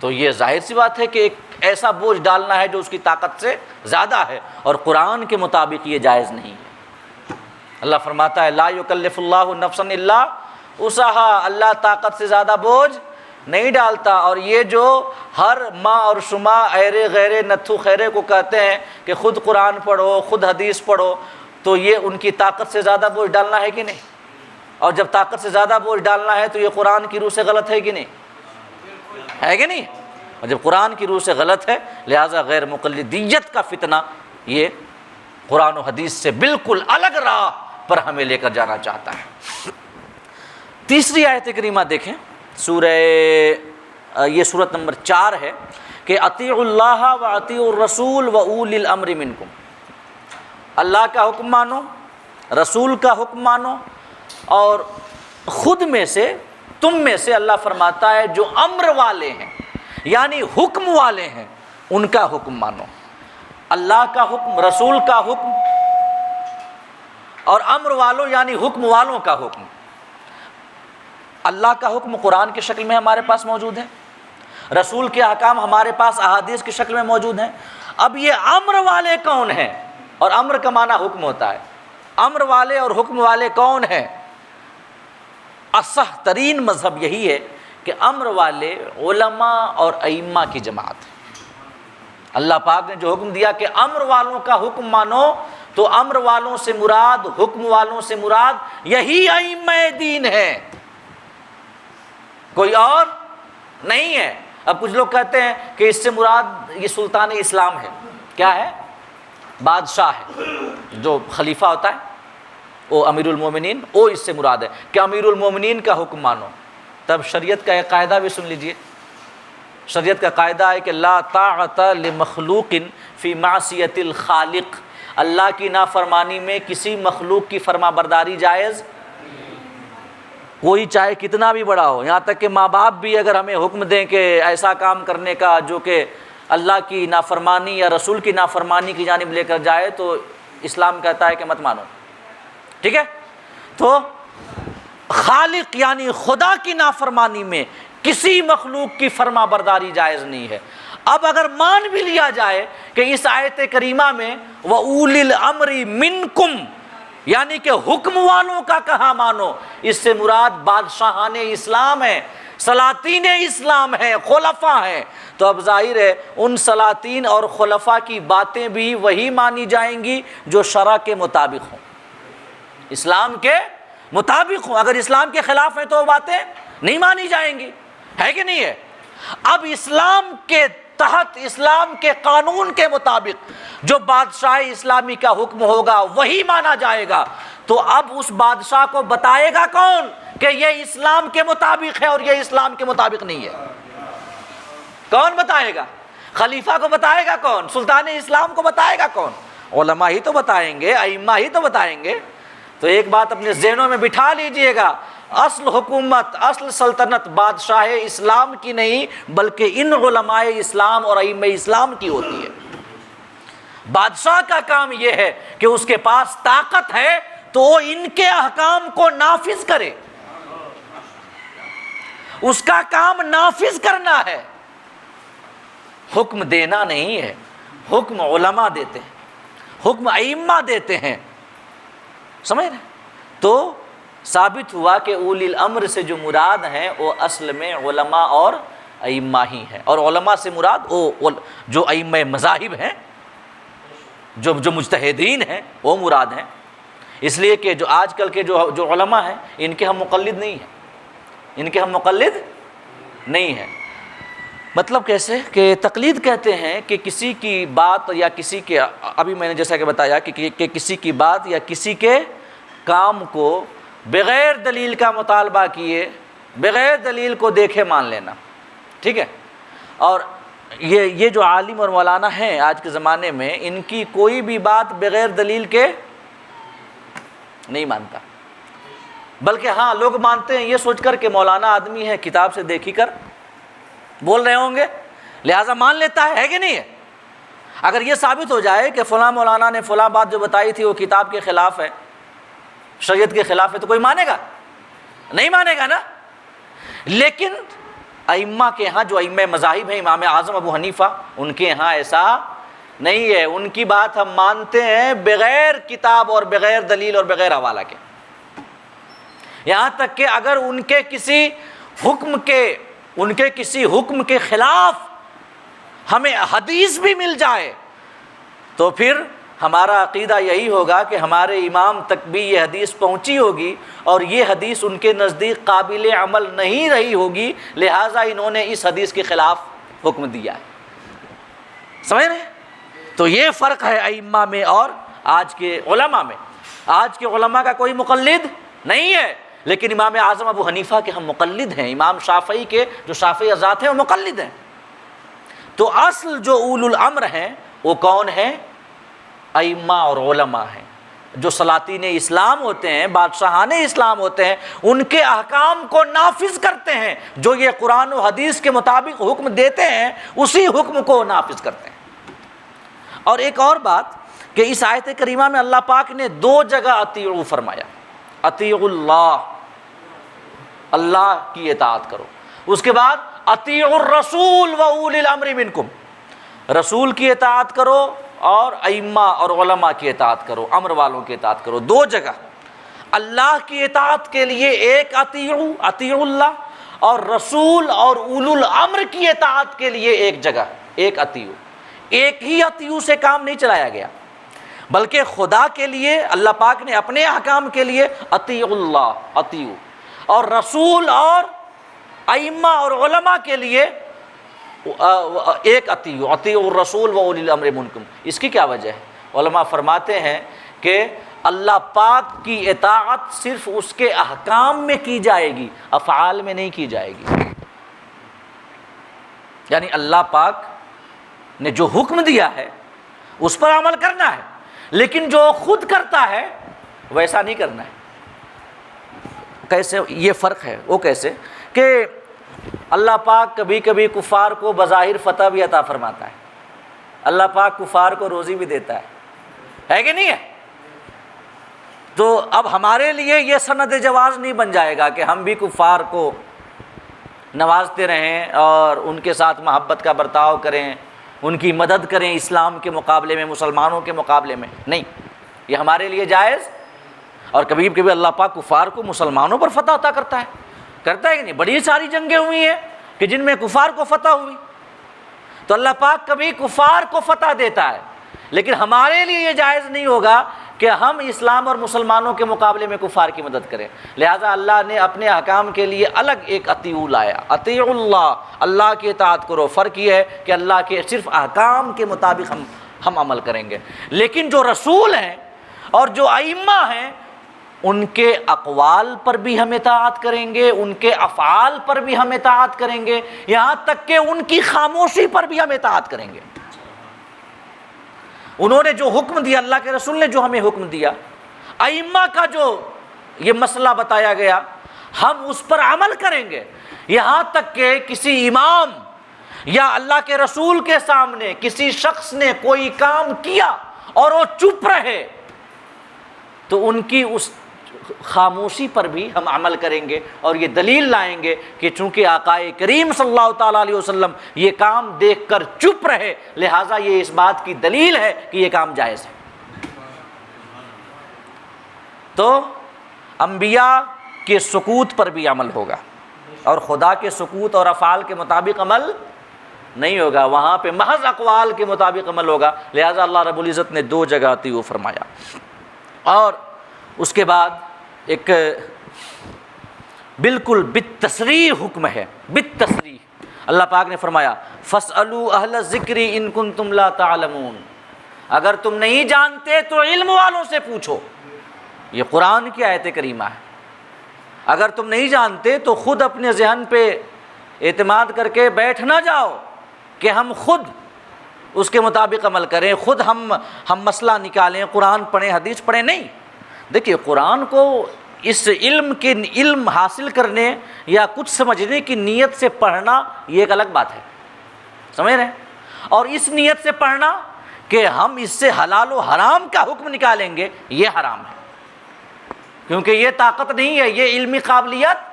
تو یہ ظاہر سی بات ہے کہ ایک ایسا بوجھ ڈالنا ہے جو اس کی طاقت سے زیادہ ہے، اور قرآن کے مطابق یہ جائز نہیں ہے۔ اللہ فرماتا ہے لا یکلف اللہ نفسا الا وسعها، اللہ طاقت سے زیادہ بوجھ نہیں ڈالتا۔ اور یہ جو ہر ماں اور شما ایرے غیرے نتھو خیرے کو کہتے ہیں کہ خود قرآن پڑھو، خود حدیث پڑھو، تو یہ ان کی طاقت سے زیادہ بوجھ ڈالنا ہے کہ نہیں؟ اور جب طاقت سے زیادہ بوجھ ڈالنا ہے تو یہ قرآن کی روح سے غلط ہے کہ نہیں؟ ہے کہ نہیں؟ اور جب قرآن کی روح سے غلط ہے، لہٰذا غیر مقلدیت کا فتنہ یہ قرآن و حدیث سے بالکل الگ راہ پر ہمیں لے کر جانا چاہتا ہے۔ تیسری آیت کریمہ دیکھیں، یہ سورت نمبر 4 ہے کہ اطیعوا اللہ و اطیعوا الرسول و اولی الامر منکم، اللہ کا حکم مانو، رسول کا حکم مانو، اور خود میں سے، تم میں سے، اللہ فرماتا ہے جو امر والے ہیں یعنی حکم والے ہیں ان کا حکم مانو۔ اللہ کا حکم، رسول کا حکم، اور امر والوں یعنی حکم والوں کا حکم۔ اللہ کا حکم قرآن کی شکل میں ہمارے پاس موجود ہے، رسول کے احکام ہمارے پاس احادیث کی شکل میں موجود ہیں۔ اب یہ امر والے کون ہیں؟ اور امر کا معنی حکم ہوتا ہے۔ امر والے اور حکم والے کون ہیں؟ اصح ترین مذہب یہی ہے کہ امر والے علماء اور ائمہ کی جماعت ہے۔ اللہ پاک نے جو حکم دیا کہ امر والوں کا حکم مانو، تو امر والوں سے مراد، حکم والوں سے مراد یہی ائمہ دین ہے، کوئی اور نہیں ہے۔ اب کچھ لوگ کہتے ہیں کہ اس سے مراد یہ سلطان اسلام ہے، کیا ہے؟ بادشاہ ہے، جو خلیفہ ہوتا ہے وہ امیر المومنین، وہ اس سے مراد ہے کہ امیر المومنین کا حکم مانو۔ تب شریعت کا ایک قاعدہ بھی سن لیجئے، شریعت کا قاعدہ ہے کہ لا طاعت لمخلوق فی معصیت الخالق، اللہ کی نافرمانی میں کسی مخلوق کی فرما برداری جائز، کوئی چاہے کتنا بھی بڑا ہو، یہاں تک کہ ماں باپ بھی اگر ہمیں حکم دیں کہ ایسا کام کرنے کا جو کہ اللہ کی نافرمانی یا رسول کی نافرمانی کی جانب لے کر جائے، تو اسلام کہتا ہے کہ مت مانو، ٹھیک ہے؟ تو خالق یعنی خدا کی نافرمانی میں کسی مخلوق کی فرما برداری جائز نہیں ہے۔ اب اگر مان بھی لیا جائے کہ اس آیت کریمہ میں وَأُولِي الْأَمْرِ مِنْكُمْ یعنی کہ حکم والوں کا کہاں مانو، اس سے مراد بادشاہان اسلام ہے، سلاطین اسلام ہیں، خلفاء ہیں، تو اب ظاہر ہے ان سلاطین اور خلفاء کی باتیں بھی وہی مانی جائیں گی جو شرع کے مطابق ہوں، اسلام کے مطابق ہوں۔ اگر اسلام کے خلاف ہیں تو وہ باتیں نہیں مانی جائیں گی، ہے کہ نہیں ہے؟ اب اسلام کے تحت اسلام کے قانون کے مطابق جو بادشاہ اسلامی کا حکم ہوگا وہی مانا جائے گا۔ تو اب اس بادشاہ کو بتائے گا کون کہ یہ اسلام کے مطابق ہے اور یہ اسلام کے مطابق نہیں ہے؟ کون بتائے گا؟ خلیفہ کو بتائے گا کون؟ سلطان اسلام کو بتائے گا کون؟ علماء ہی تو بتائیں گے، ائمہ ہی تو بتائیں گے۔ تو ایک بات اپنے ذہنوں میں بٹھا لیجئے گا، اصل حکومت، اصل سلطنت بادشاہ اسلام کی نہیں بلکہ ان علماء اسلام اور ائمہ اسلام کی ہوتی ہے۔ بادشاہ کا کام یہ ہے کہ اس کے پاس طاقت ہے تو وہ ان کے احکام کو نافذ کرے، اس کا کام نافذ کرنا ہے، حکم دینا نہیں ہے۔ حکم علماء دیتے ہیں، حکم ائمہ دیتے ہیں، سمجھ رہے؟ تو ثابت ہوا کہ اولی الامر سے جو مراد ہیں وہ اصل میں علماء اور ائمہ ہی ہیں، اور علماء سے مراد وہ جو ائمہ مذاہب ہیں، جو مجتہدین ہیں وہ مراد ہیں۔ اس لیے کہ جو آج کل کے جو علماء ہیں ان کے ہم مقلد نہیں ہیں، ان کے ہم مقلد نہیں ہیں۔ مطلب کیسے کہ تقلید کہتے ہیں کہ کسی کی بات یا کسی کے، ابھی میں نے جیسا کہ بتایا کہ کسی کی بات یا کسی کے کام کو بغیر دلیل کا مطالبہ کیے، بغیر دلیل کو دیکھے مان لینا، ٹھیک ہے؟ اور یہ جو عالم اور مولانا ہیں آج کے زمانے میں، ان کی کوئی بھی بات بغیر دلیل کے نہیں مانتا، بلکہ ہاں لوگ مانتے ہیں یہ سوچ کر کہ مولانا آدمی ہے، کتاب سے دیکھی کر بول رہے ہوں گے لہٰذا مان لیتا ہے کہ نہیں ہے؟ اگر یہ ثابت ہو جائے کہ فلاں مولانا نے فلاں بات جو بتائی تھی وہ کتاب کے خلاف ہے، شریعت کے خلاف ہے، تو کوئی مانے گا؟ نہیں مانے گا نا۔ لیکن ائمہ کے ہاں جو ائمہ مذاہب ہیں، امام اعظم ابو حنیفہ، ان کے ہاں ایسا نہیں ہے، ان کی بات ہم مانتے ہیں بغیر کتاب اور بغیر دلیل اور بغیر حوالہ کے۔ یہاں تک کہ اگر ان کے کسی حکم کے خلاف ہمیں حدیث بھی مل جائے تو پھر ہمارا عقیدہ یہی ہوگا کہ ہمارے امام تک بھی یہ حدیث پہنچی ہوگی اور یہ حدیث ان کے نزدیک قابل عمل نہیں رہی ہوگی، لہٰذا انہوں نے اس حدیث کے خلاف حکم دیا ہے۔ سمجھ رہے ہیں؟ تو یہ فرق ہے ائمہ میں اور آج کے علماء میں۔ آج کے علماء کا کوئی مقلد نہیں ہے، لیکن امام اعظم ابو حنیفہ کے ہم مقلد ہیں، امام شافعی کے جو شافعی حضرات ہیں وہ مقلد ہیں۔ تو اصل جو اولو الامر ہیں وہ کون ہیں؟ ائمہ اور علماء ہیں، جو سلاطین اسلام ہوتے ہیں، بادشاہان اسلام ہوتے ہیں، ان کے احکام کو نافذ کرتے ہیں، جو یہ قرآن و حدیث کے مطابق حکم دیتے ہیں اسی حکم کو نافذ کرتے ہیں۔ اور ایک اور بات کہ اس آیت کریمہ میں اللہ پاک نے 2 جگہ اطیعوا فرمایا، اطیعوا اللہ، اللہ کی اطاعت کرو، اس کے بعد اطیعوا الرسول و اولی الامر منکم، رسول کی اطاعت کرو اور ائمہ اور علماء کی اطاعت کرو، امر والوں کی اطاعت کرو۔ 2 جگہ اللہ کی اطاعت کے لیے ایک اطیعوا اللہ، اور رسول اور اولو الامر کی اطاعت کے لیے ایک جگہ ایک اطیعوا۔ ایک ہی اطیعوا سے کام نہیں چلایا گیا، بلکہ خدا کے لیے اللہ پاک نے اپنے احکام کے لیے اطیعوا اللہ اطیعوا، اور رسول اور ائمہ اور علماء کے لیے ایک اطیعوا الرسول و اولی الامر منکم۔ اس کی کیا وجہ ہے؟ علماء فرماتے ہیں کہ اللہ پاک کی اطاعت صرف اس کے احکام میں کی جائے گی، افعال میں نہیں کی جائے گی۔ یعنی اللہ پاک نے جو حکم دیا ہے اس پر عمل کرنا ہے، لیکن جو خود کرتا ہے ویسا نہیں کرنا ہے۔ کیسے یہ فرق ہے؟ وہ کیسے کہ اللہ پاک کبھی کبھی کفار کو بظاہر فتح بھی عطا فرماتا ہے، اللہ پاک کفار کو روزی بھی دیتا ہے کہ نہیں ہے؟ تو اب ہمارے لیے یہ سند جواز نہیں بن جائے گا کہ ہم بھی کفار کو نوازتے رہیں اور ان کے ساتھ محبت کا برتاؤ کریں، ان کی مدد کریں اسلام کے مقابلے میں، مسلمانوں کے مقابلے میں، نہیں، یہ ہمارے لیے جائز۔ اور کبھی کبھی اللہ پاک کفار کو مسلمانوں پر فتح عطا کرتا ہے کہ نہیں؟ بڑی ساری جنگیں ہوئی ہیں کہ جن میں کفار کو فتح ہوئی، تو اللہ پاک کبھی کفار کو فتح دیتا ہے، لیکن ہمارے لیے یہ جائز نہیں ہوگا کہ ہم اسلام اور مسلمانوں کے مقابلے میں کفار کی مدد کریں، لہٰذا اللہ نے اپنے احکام کے لیے الگ ایک اطیعوا لایا، اطیعوا اللہ، اللہ کی اطاعت کرو۔ فرق یہ ہے کہ اللہ کے صرف احکام کے مطابق ہم عمل کریں گے، لیکن جو رسول ہیں اور جو ائمہ ہیں ان کے اقوال پر بھی ہم اطاعت کریں گے، ان کے افعال پر بھی ہم اطاعت کریں گے، یہاں تک کہ ان کی خاموشی پر بھی ہم اطاعت کریں گے۔ انہوں نے جو حکم دیا، اللہ کے رسول نے جو ہمیں حکم دیا، ائمہ کا جو یہ مسئلہ بتایا گیا، ہم اس پر عمل کریں گے، یہاں تک کہ کسی امام یا اللہ کے رسول کے سامنے کسی شخص نے کوئی کام کیا اور وہ چپ رہے تو ان کی اس خاموشی پر بھی ہم عمل کریں گے، اور یہ دلیل لائیں گے کہ چونکہ آقا کریم صلی اللہ تعالیٰ علیہ وسلم یہ کام دیکھ کر چپ رہے، لہٰذا یہ اس بات کی دلیل ہے کہ یہ کام جائز ہے۔ تو انبیاء کے سکوت پر بھی عمل ہوگا، اور خدا کے سکوت اور افعال کے مطابق عمل نہیں ہوگا، وہاں پہ محض اقوال کے مطابق عمل ہوگا، لہٰذا اللہ رب العزت نے دو جگہ اطیعوا فرمایا۔ اور اس کے بعد ایک بالکل بالتصریح حکم ہے، بالتصریح اللہ پاک نے فرمایا فَاسْأَلُوا أَهْلَ الذِّكْرِ إِن كُنتُمْ لَا تَعْلَمُونَ، اگر تم نہیں جانتے تو علم والوں سے پوچھو۔ یہ قرآن کی آیت کریمہ ہے، اگر تم نہیں جانتے تو خود اپنے ذہن پہ اعتماد کر کے بیٹھ نہ جاؤ کہ ہم خود اس کے مطابق عمل کریں، خود ہم مسئلہ نکالیں، قرآن پڑھیں، حدیث پڑھیں، نہیں۔ دیکھیے قرآن کو اس علم حاصل کرنے یا کچھ سمجھنے کی نیت سے پڑھنا یہ ایک الگ بات ہے، سمجھ رہے ہیں؟ اور اس نیت سے پڑھنا کہ ہم اس سے حلال و حرام کا حکم نکالیں گے، یہ حرام ہے، کیونکہ یہ طاقت نہیں ہے، یہ علمی قابلیت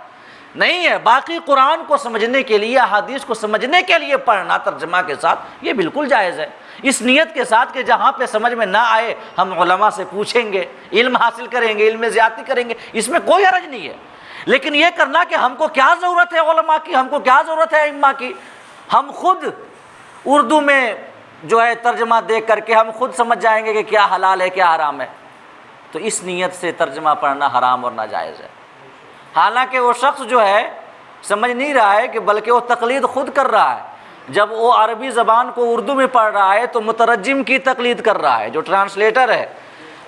نہیں ہے۔ باقی قرآن کو سمجھنے کے لیے، حدیث کو سمجھنے کے لیے پڑھنا ترجمہ کے ساتھ یہ بالکل جائز ہے، اس نیت کے ساتھ کہ جہاں پہ سمجھ میں نہ آئے ہم علماء سے پوچھیں گے، علم حاصل کریں گے، علم میں زیادتی کریں گے، اس میں کوئی حرج نہیں ہے۔ لیکن یہ کرنا کہ ہم کو کیا ضرورت ہے علماء کی، ہم کو کیا ضرورت ہے ائمہ کی، ہم خود اردو میں جو ہے ترجمہ دیکھ کر کے ہم خود سمجھ جائیں گے کہ کیا حلال ہے کیا حرام ہے، تو اس نیت سے ترجمہ پڑھنا حرام اور ناجائز ہے۔ حالانکہ وہ شخص جو ہے سمجھ نہیں رہا ہے کہ بلکہ وہ تقلید خود کر رہا ہے، جب وہ عربی زبان کو اردو میں پڑھ رہا ہے تو مترجم کی تقلید کر رہا ہے، جو ٹرانسلیٹر ہے،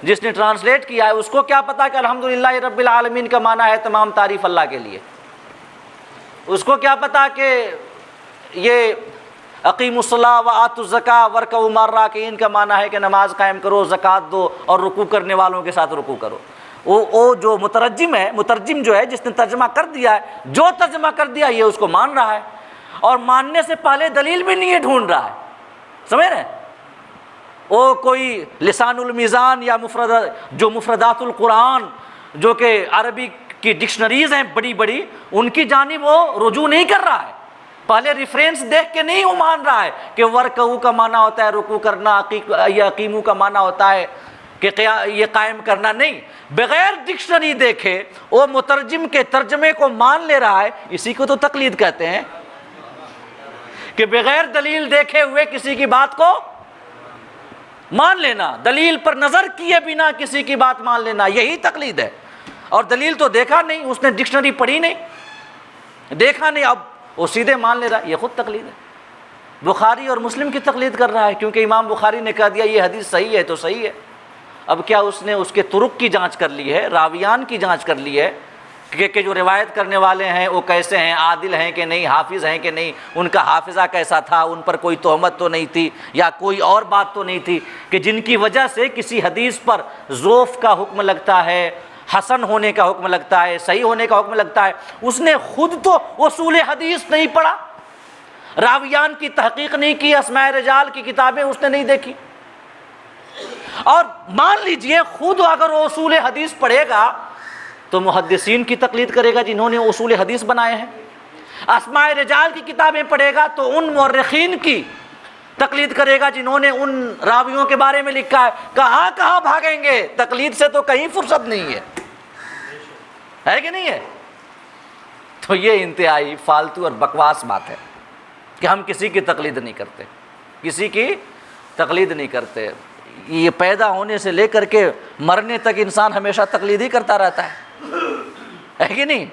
جس نے ٹرانسلیٹ کیا ہے، اس کو کیا پتا کہ الحمدللہ رب العالمین کا معنی ہے تمام تعریف اللہ کے لیے، اس کو کیا پتا کہ یہ اقیموا الصلاۃ وآتوا الزکاۃ وارکعوا مع الراکعین کا معنی ہے کہ نماز قائم کرو، زکوٰۃ دو اور رکوع کرنے والوں کے ساتھ رکوع کرو۔ وہ جو مترجم ہے، مترجم جو ہے جس نے ترجمہ کر دیا ہے، جو ترجمہ کر دیا یہ اس کو مان رہا ہے، اور ماننے سے پہلے دلیل بھی نہیں ڈھونڈ رہا ہے، سمجھ رہے ہیں؟ وہ کوئی لسان المیزان یا جو مفردات القرآن جو کہ عربی کی ڈکشنریز ہیں بڑی بڑی، ان کی جانب وہ رجوع نہیں کر رہا ہے، پہلے ریفرنس دیکھ کے نہیں وہ مان رہا ہے کہ ورکعوا کا معنی ہوتا ہے رکوع کرنا، یا اقیموا کا معنی ہوتا ہے کہ یہ قائم کرنا، نہیں، بغیر ڈکشنری دیکھے وہ مترجم کے ترجمے کو مان لے رہا ہے، اسی کو تو تقلید کہتے ہیں، کہ بغیر دلیل دیکھے ہوئے کسی کی بات کو مان لینا، دلیل پر نظر کیے بنا کسی کی بات مان لینا، یہی تقلید ہے۔ اور دلیل تو دیکھا نہیں، اس نے ڈکشنری پڑھی نہیں، دیکھا نہیں، اب وہ سیدھے مان لے رہا، یہ خود تقلید ہے۔ بخاری اور مسلم کی تقلید کر رہا ہے، کیونکہ امام بخاری نے کہہ دیا یہ حدیث صحیح ہے تو صحیح ہے۔ اب کیا اس نے اس کے طرق کی جانچ کر لی ہے، راویان کی جانچ کر لی ہے کہ جو روایت کرنے والے ہیں وہ کیسے ہیں، عادل ہیں کہ نہیں، حافظ ہیں کہ نہیں، ان کا حافظہ کیسا تھا، ان پر کوئی تہمت تو نہیں تھی یا کوئی اور بات تو نہیں تھی کہ جن کی وجہ سے کسی حدیث پر ضعف کا حکم لگتا ہے، حسن ہونے کا حکم لگتا ہے، صحیح ہونے کا حکم لگتا ہے۔ اس نے خود تو اصول حدیث نہیں پڑھا، راویان کی تحقیق نہیں کی، اسماء رجال کی کتابیں اس نے نہیں دیکھی، اور مان لیجئے خود اگر وہ اصول حدیث پڑھے گا تو محدثین کی تقلید کرے گا جنہوں نے اصول حدیث بنائے ہیں، اسماء رجال کی کتابیں پڑھے گا تو ان مورخین کی تقلید کرے گا جنہوں نے ان راویوں کے بارے میں لکھا ہے۔ کہاں کہاں بھاگیں گے، تقلید سے تو کہیں فرصت نہیں ہے کہ نہیں ہے؟ تو یہ انتہائی فالتو اور بکواس بات ہے کہ ہم کسی کی تقلید نہیں کرتے، کسی کی تقلید نہیں کرتے۔ یہ پیدا ہونے سے لے کر کے مرنے تک انسان ہمیشہ تقلید ہی کرتا رہتا ہے کہ نہیں؟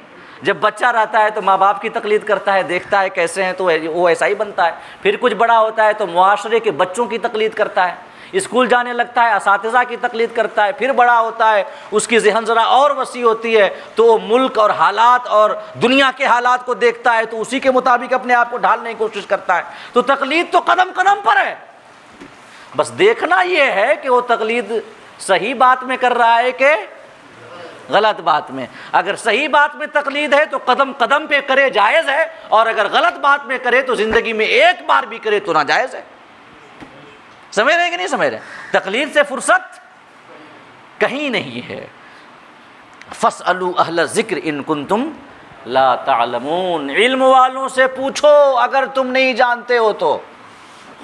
جب بچہ رہتا ہے تو ماں باپ کی تقلید کرتا ہے، دیکھتا ہے کیسے ہیں تو وہ ایسا ہی بنتا ہے. پھر کچھ بڑا ہوتا ہے تو معاشرے کے بچوں کی تقلید کرتا ہے، اسکول جانے لگتا ہے اساتذہ کی تقلید کرتا ہے. پھر بڑا ہوتا ہے، اس کی ذہن ذرا اور وسیع ہوتی ہے تو وہ ملک اور حالات اور دنیا کے حالات کو دیکھتا ہے تو اسی کے مطابق اپنے آپ کو ڈھالنے کی کوشش کرتا ہے. تو تقلید تو قدم قدم پر ہے، بس دیکھنا یہ ہے کہ وہ تقلید صحیح بات میں کر رہا ہے کہ غلط بات میں. اگر صحیح بات میں تقلید ہے تو قدم قدم پہ کرے، جائز ہے، اور اگر غلط بات میں کرے تو زندگی میں ایک بار بھی کرے تو ناجائز ہے. سمجھ رہے ہیں کہ نہیں سمجھ رہے؟ تقلید سے فرصت کہیں نہیں ہے. فَاسْأَلُوا أَهْلَ الذِّكْرِ إِن كُنتُمْ لَا تَعْلَمُونَ، علم والوں سے پوچھو اگر تم نہیں جانتے ہو تو.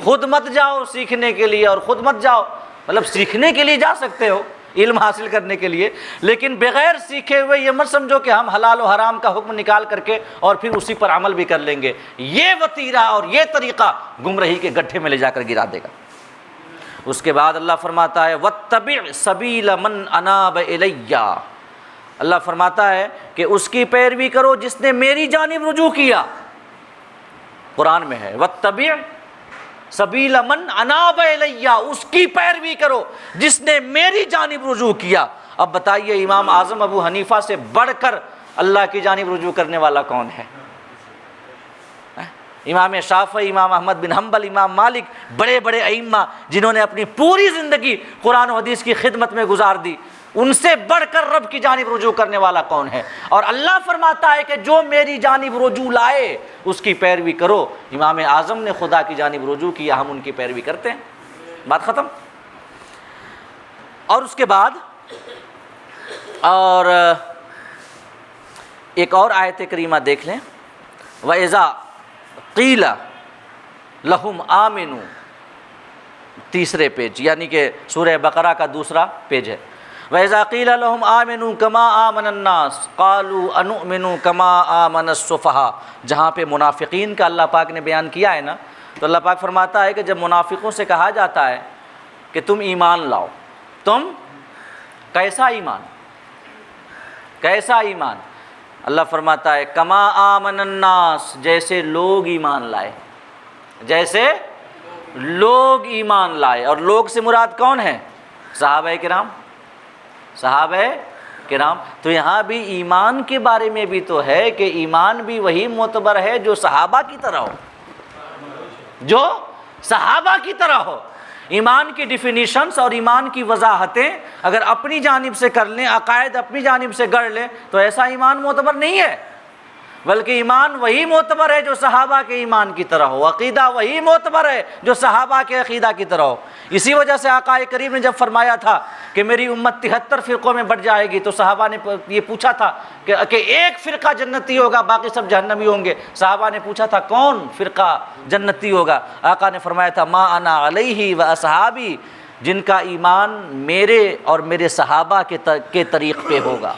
خود مت جاؤ سیکھنے کے لیے، اور خود مت جاؤ مطلب سیکھنے کے لیے جا سکتے ہو علم حاصل کرنے کے لیے، لیکن بغیر سیکھے ہوئے یہ مت سمجھو کہ ہم حلال و حرام کا حکم نکال کر کے اور پھر اسی پر عمل بھی کر لیں گے. یہ وتیرہ اور یہ طریقہ گمراہی کے گڈھے میں لے جا کر گرا دے گا. اس کے بعد اللہ فرماتا ہے وَاتَّبِعْ سَبِيلَ مَنْ أَنَابَ إِلَيَّ، اللہ فرماتا ہے کہ اس کی پیروی کرو جس نے میری جانب رجوع کیا. قرآن میں ہے وَاتَّبِعْ سبیل من اناب الیہ، اس کی پیروی کرو جس نے میری جانب رجوع کیا. اب بتائیے امام اعظم ابو حنیفہ سے بڑھ کر اللہ کی جانب رجوع کرنے والا کون ہے؟ امام شافعی، امام احمد بن حنبل، امام مالک، بڑے بڑے ائمہ جنہوں نے اپنی پوری زندگی قرآن و حدیث کی خدمت میں گزار دی، ان سے بڑھ کر رب کی جانب رجوع کرنے والا کون ہے؟ اور اللہ فرماتا ہے کہ جو میری جانب رجوع لائے اس کی پیروی کرو. امام اعظم نے خدا کی جانب رجوع کیا، ہم ان کی پیروی کرتے ہیں، بات ختم. اور اس کے بعد اور ایک اور آیت کریمہ دیکھ لیں، وَإِذَا قِيلَ لَهُمْ آمِنُوا، تیسرے پیج یعنی کہ سورہ بقرہ کا دوسرا پیج ہے. وَإِذَا قِيلَ لَهُمْ آمِنُوا كَمَا آمَنَ النَّاسُ قَالُوا أَنُؤْمِنُ كَمَا آمَنَ السُّفَهَاءُ. جہاں پہ منافقین کا اللہ پاک نے بیان کیا ہے نا، تو اللہ پاک فرماتا ہے کہ جب منافقوں سے کہا جاتا ہے کہ تم ایمان لاؤ، تم کیسا ایمان، کیسا ایمان؟ اللہ فرماتا ہے کما آمن الناس، جیسے لوگ ایمان لائے، جیسے لوگ ایمان لائے. اور لوگ سے مراد کون ہیں؟ صحابہ کرام، صحابہ کرام. تو یہاں بھی ایمان کے بارے میں بھی تو ہے کہ ایمان بھی وہی معتبر ہے جو صحابہ کی طرح ہو، جو صحابہ کی طرح ہو. ایمان کی ڈیفینیشنز اور ایمان کی وضاحتیں اگر اپنی جانب سے کر لیں، عقائد اپنی جانب سے گڑھ لیں تو ایسا ایمان معتبر نہیں ہے، بلکہ ایمان وہی معتبر ہے جو صحابہ کے ایمان کی طرح ہو، عقیدہ وہی معتبر ہے جو صحابہ کے عقیدہ کی طرح ہو. اسی وجہ سے آقا کریم نے جب فرمایا تھا کہ میری امت 73 فرقوں میں بٹ جائے گی، تو صحابہ نے یہ پوچھا تھا کہ ایک فرقہ جنتی ہوگا باقی سب جہنمی ہوں گے. صحابہ نے پوچھا تھا کون فرقہ جنتی ہوگا؟ آقا نے فرمایا تھا ما انا علیہ و اصحابی، جن کا ایمان میرے اور میرے صحابہ کے طریق پہ ہوگا،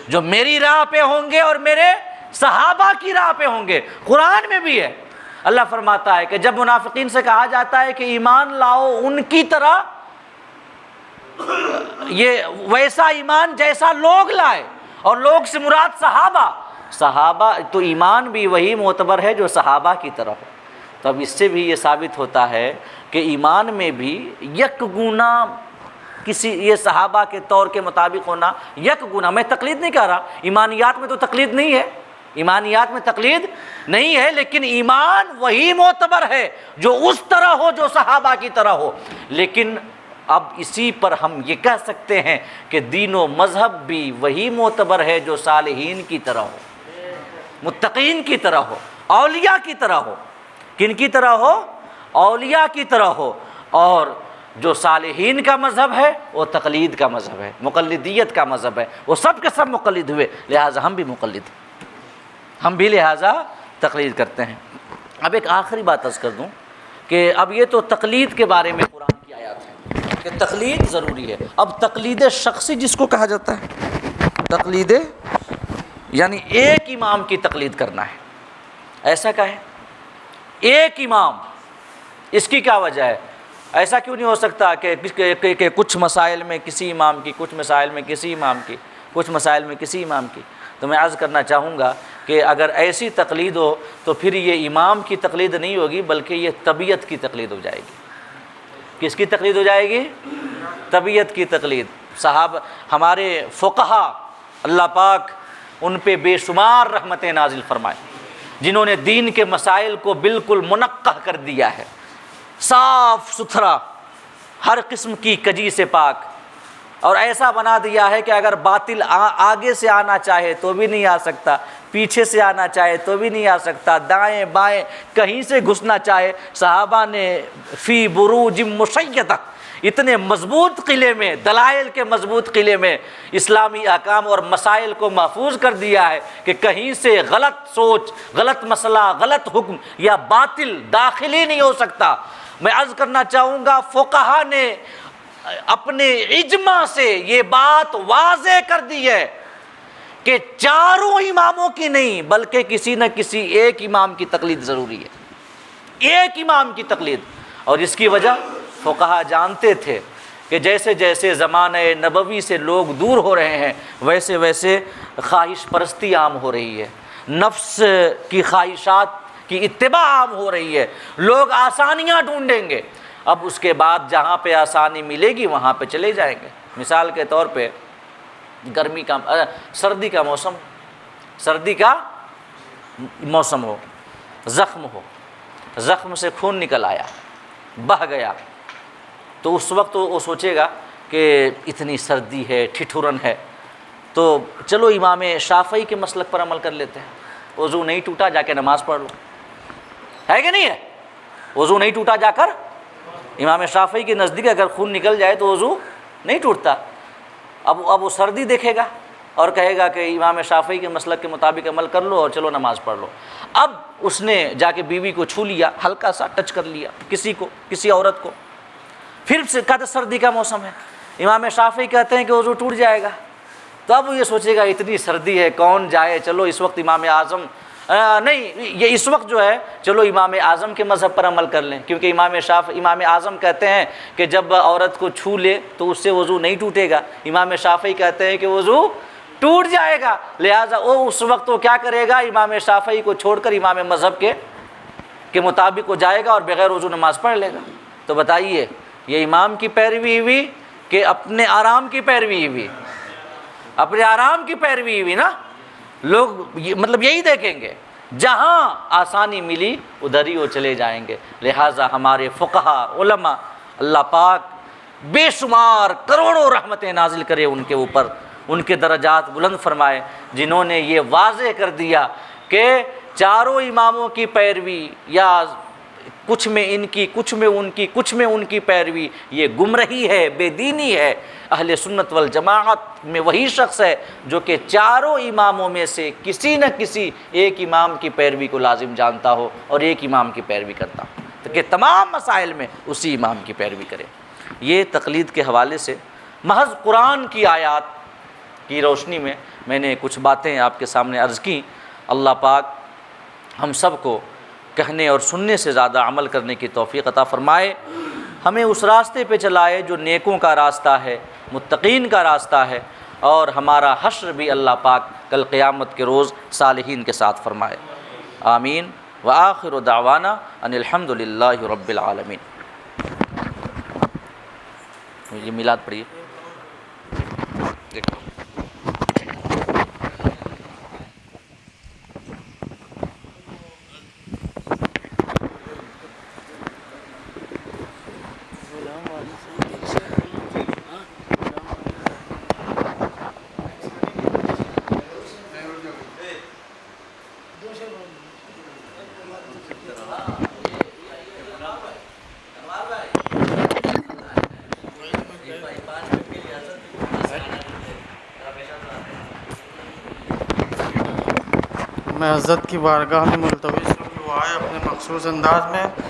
جو میری راہ پہ ہوں گے اور میرے صحابہ کی راہ پہ ہوں گے. قرآن میں بھی ہے، اللہ فرماتا ہے کہ جب منافقین سے کہا جاتا ہے کہ ایمان لاؤ ان کی طرح، یہ ویسا ایمان جیسا لوگ لائے، اور لوگ سے مراد صحابہ، صحابہ تو ایمان بھی وہی معتبر ہے جو صحابہ کی طرح ہو. تو اب اس سے بھی یہ ثابت ہوتا ہے کہ ایمان میں بھی یک گونا کسی یہ صحابہ کے طور کے مطابق ہونا، یک گونا. میں تقلید نہیں کہہ رہا، ایمانیات میں تو تقلید نہیں ہے، ایمانیات میں تقلید نہیں ہے، لیکن ایمان وہی معتبر ہے جو اس طرح ہو جو صحابہ کی طرح ہو. لیکن اب اسی پر ہم یہ کہہ سکتے ہیں کہ دین و مذہب بھی وہی معتبر ہے جو صالحین کی طرح ہو، متقین کی طرح ہو، اولیاء کی طرح ہو. کن کی طرح ہو؟ اولیاء کی طرح ہو. اور جو صالحین کا مذہب ہے وہ تقلید کا مذہب ہے، مقلدیت کا مذہب ہے. وہ سب کے سب مقلد ہوئے، لہٰذا ہم بھی مقلد ہیں، ہم بھی لہٰذا تقلید کرتے ہیں. اب ایک آخری بات عرض کر دوں کہ اب یہ تو تقلید کے بارے میں قرآن کی آیات ہے کہ تقلید ضروری ہے. اب تقلید شخصی جس کو کہا جاتا ہے، تقلید یعنی ایک امام کی تقلید کرنا ہے، ایسا کہے ایک امام. اس کی کیا وجہ ہے؟ ایسا کیوں نہیں ہو سکتا کہ کچھ مسائل میں کسی امام کی، کچھ مسائل میں کسی امام کی، کچھ مسائل میں کسی امام کی؟ تو میں عرض کرنا چاہوں گا کہ اگر ایسی تقلید ہو تو پھر یہ امام کی تقلید نہیں ہوگی، بلکہ یہ طبیعت کی تقلید ہو جائے گی۔ کس کی تقلید ہو جائے گی؟ طبیعت کی تقلید۔ صحابہ، ہمارے فقہا، اللہ پاک ان پہ بے شمار رحمتیں نازل فرمائے، جنہوں نے دین کے مسائل کو بالکل منقح کر دیا ہے، صاف ستھرا، ہر قسم کی کجی سے پاک، اور ایسا بنا دیا ہے کہ اگر باطل آگے سے آنا چاہے تو بھی نہیں آ سکتا، پیچھے سے آنا چاہے تو بھی نہیں آ سکتا، دائیں بائیں کہیں سے گھسنا چاہے۔ صحابہ نے فی بروج مشیدہ، اتنے مضبوط قلعے میں، دلائل کے مضبوط قلعے میں اسلامی احکام اور مسائل کو محفوظ کر دیا ہے کہ کہیں سے غلط سوچ، غلط مسئلہ، غلط حکم یا باطل داخل ہی نہیں ہو سکتا۔ میں عرض کرنا چاہوں گا، فقہا نے اپنے اجماع سے یہ بات واضح کر دی ہے کہ چاروں اماموں کی نہیں، بلکہ کسی نہ کسی ایک امام کی تقلید ضروری ہے، ایک امام کی تقلید۔ اور اس کی وجہ فقہا جانتے تھے کہ جیسے جیسے زمانہ نبوی سے لوگ دور ہو رہے ہیں، ویسے ویسے خواہش پرستی عام ہو رہی ہے، نفس کی خواہشات کی اتباع عام ہو رہی ہے، لوگ آسانیاں ڈھونڈیں گے۔ اب اس کے بعد جہاں پہ آسانی ملے گی وہاں پہ چلے جائیں گے۔ مثال کے طور پہ سردی کا موسم، سردی کا موسم ہو، زخم سے خون نکل آیا، بہہ گیا، تو اس وقت وہ سوچے گا کہ اتنی سردی ہے، ٹھٹھرن ہے، تو چلو امام شافعی کے مسلک پر عمل کر لیتے ہیں، وضو نہیں ٹوٹا جا کے نماز پڑھ لو، ہے کہ نہیں ہے؟ وضو نہیں ٹوٹا جا کر امام شافعی کے نزدیک اگر خون نکل جائے تو وضو نہیں ٹوٹتا۔ اب وہ سردی دیکھے گا اور کہے گا کہ امام شافعی کے مسلک کے مطابق عمل کر لو اور چلو نماز پڑھ لو۔ اب اس نے جا کے بیوی کو چھو لیا، ہلکا سا ٹچ کر لیا کسی عورت کو، پھر سے کہتے سردی کا موسم ہے، امام شافعی کہتے ہیں کہ وضو ٹوٹ جائے گا، تو اب یہ سوچے گا اتنی سردی ہے کون جائے، چلو اس وقت امام اعظم نہیں، یہ اس وقت جو ہے چلو امام اعظم کے مذہب پر عمل کر لیں، کیونکہ امام اعظم کہتے ہیں کہ جب عورت کو چھو لے تو اس سے وضو نہیں ٹوٹے گا، امام شافعی کہتے ہیں کہ وضو ٹوٹ جائے گا، لہٰذا وہ اس وقت وہ کیا کرے گا، امام شافعی کو چھوڑ کر امام مذہب کے مطابق وہ جائے گا اور بغیر وضو نماز پڑھ لے گا۔ تو بتائیے یہ امام کی پیروی ہوئی کہ اپنے آرام کی پیروی ہوئی؟ اپنے آرام کی پیروی ہوئی نا۔ لوگ مطلب یہی دیکھیں گے، جہاں آسانی ملی ادھر ہی وہ چلے جائیں گے۔ لہٰذا ہمارے فقہا علماء، اللہ پاک بے شمار کروڑوں رحمتیں نازل کرے ان کے اوپر، ان کے درجات بلند فرمائے، جنہوں نے یہ واضح کر دیا کہ چاروں اماموں کی پیروی یا کچھ میں ان کی، کچھ میں ان کی، کچھ میں ان کی پیروی یہ گمراہی ہے، بے دینی ہے۔ اہل سنت والجماعت میں وہی شخص ہے جو کہ چاروں اماموں میں سے کسی نہ کسی ایک امام کی پیروی کو لازم جانتا ہو اور ایک امام کی پیروی کرتا ہو، تو کہ تمام مسائل میں اسی امام کی پیروی کرے۔ یہ تقلید کے حوالے سے محض قرآن کی آیات کی روشنی میں نے کچھ باتیں آپ کے سامنے عرض کی۔ اللہ پاک ہم سب کو کہنے اور سننے سے زیادہ عمل کرنے کی توفیق عطا فرمائے، ہمیں اس راستے پہ چلائے جو نیکوں کا راستہ ہے، متقین کا راستہ ہے، اور ہمارا حشر بھی اللہ پاک کل قیامت کے روز صالحین کے ساتھ فرمائے۔ آمین۔ وآخر دعوانا ان الحمد للہ رب العالمین۔ یہ میلاد پڑھیے، دیکھو
میں حضرت کی بارگاہ میں ملتوی ہوں کہ وہ آئے اپنے مخصوص انداز میں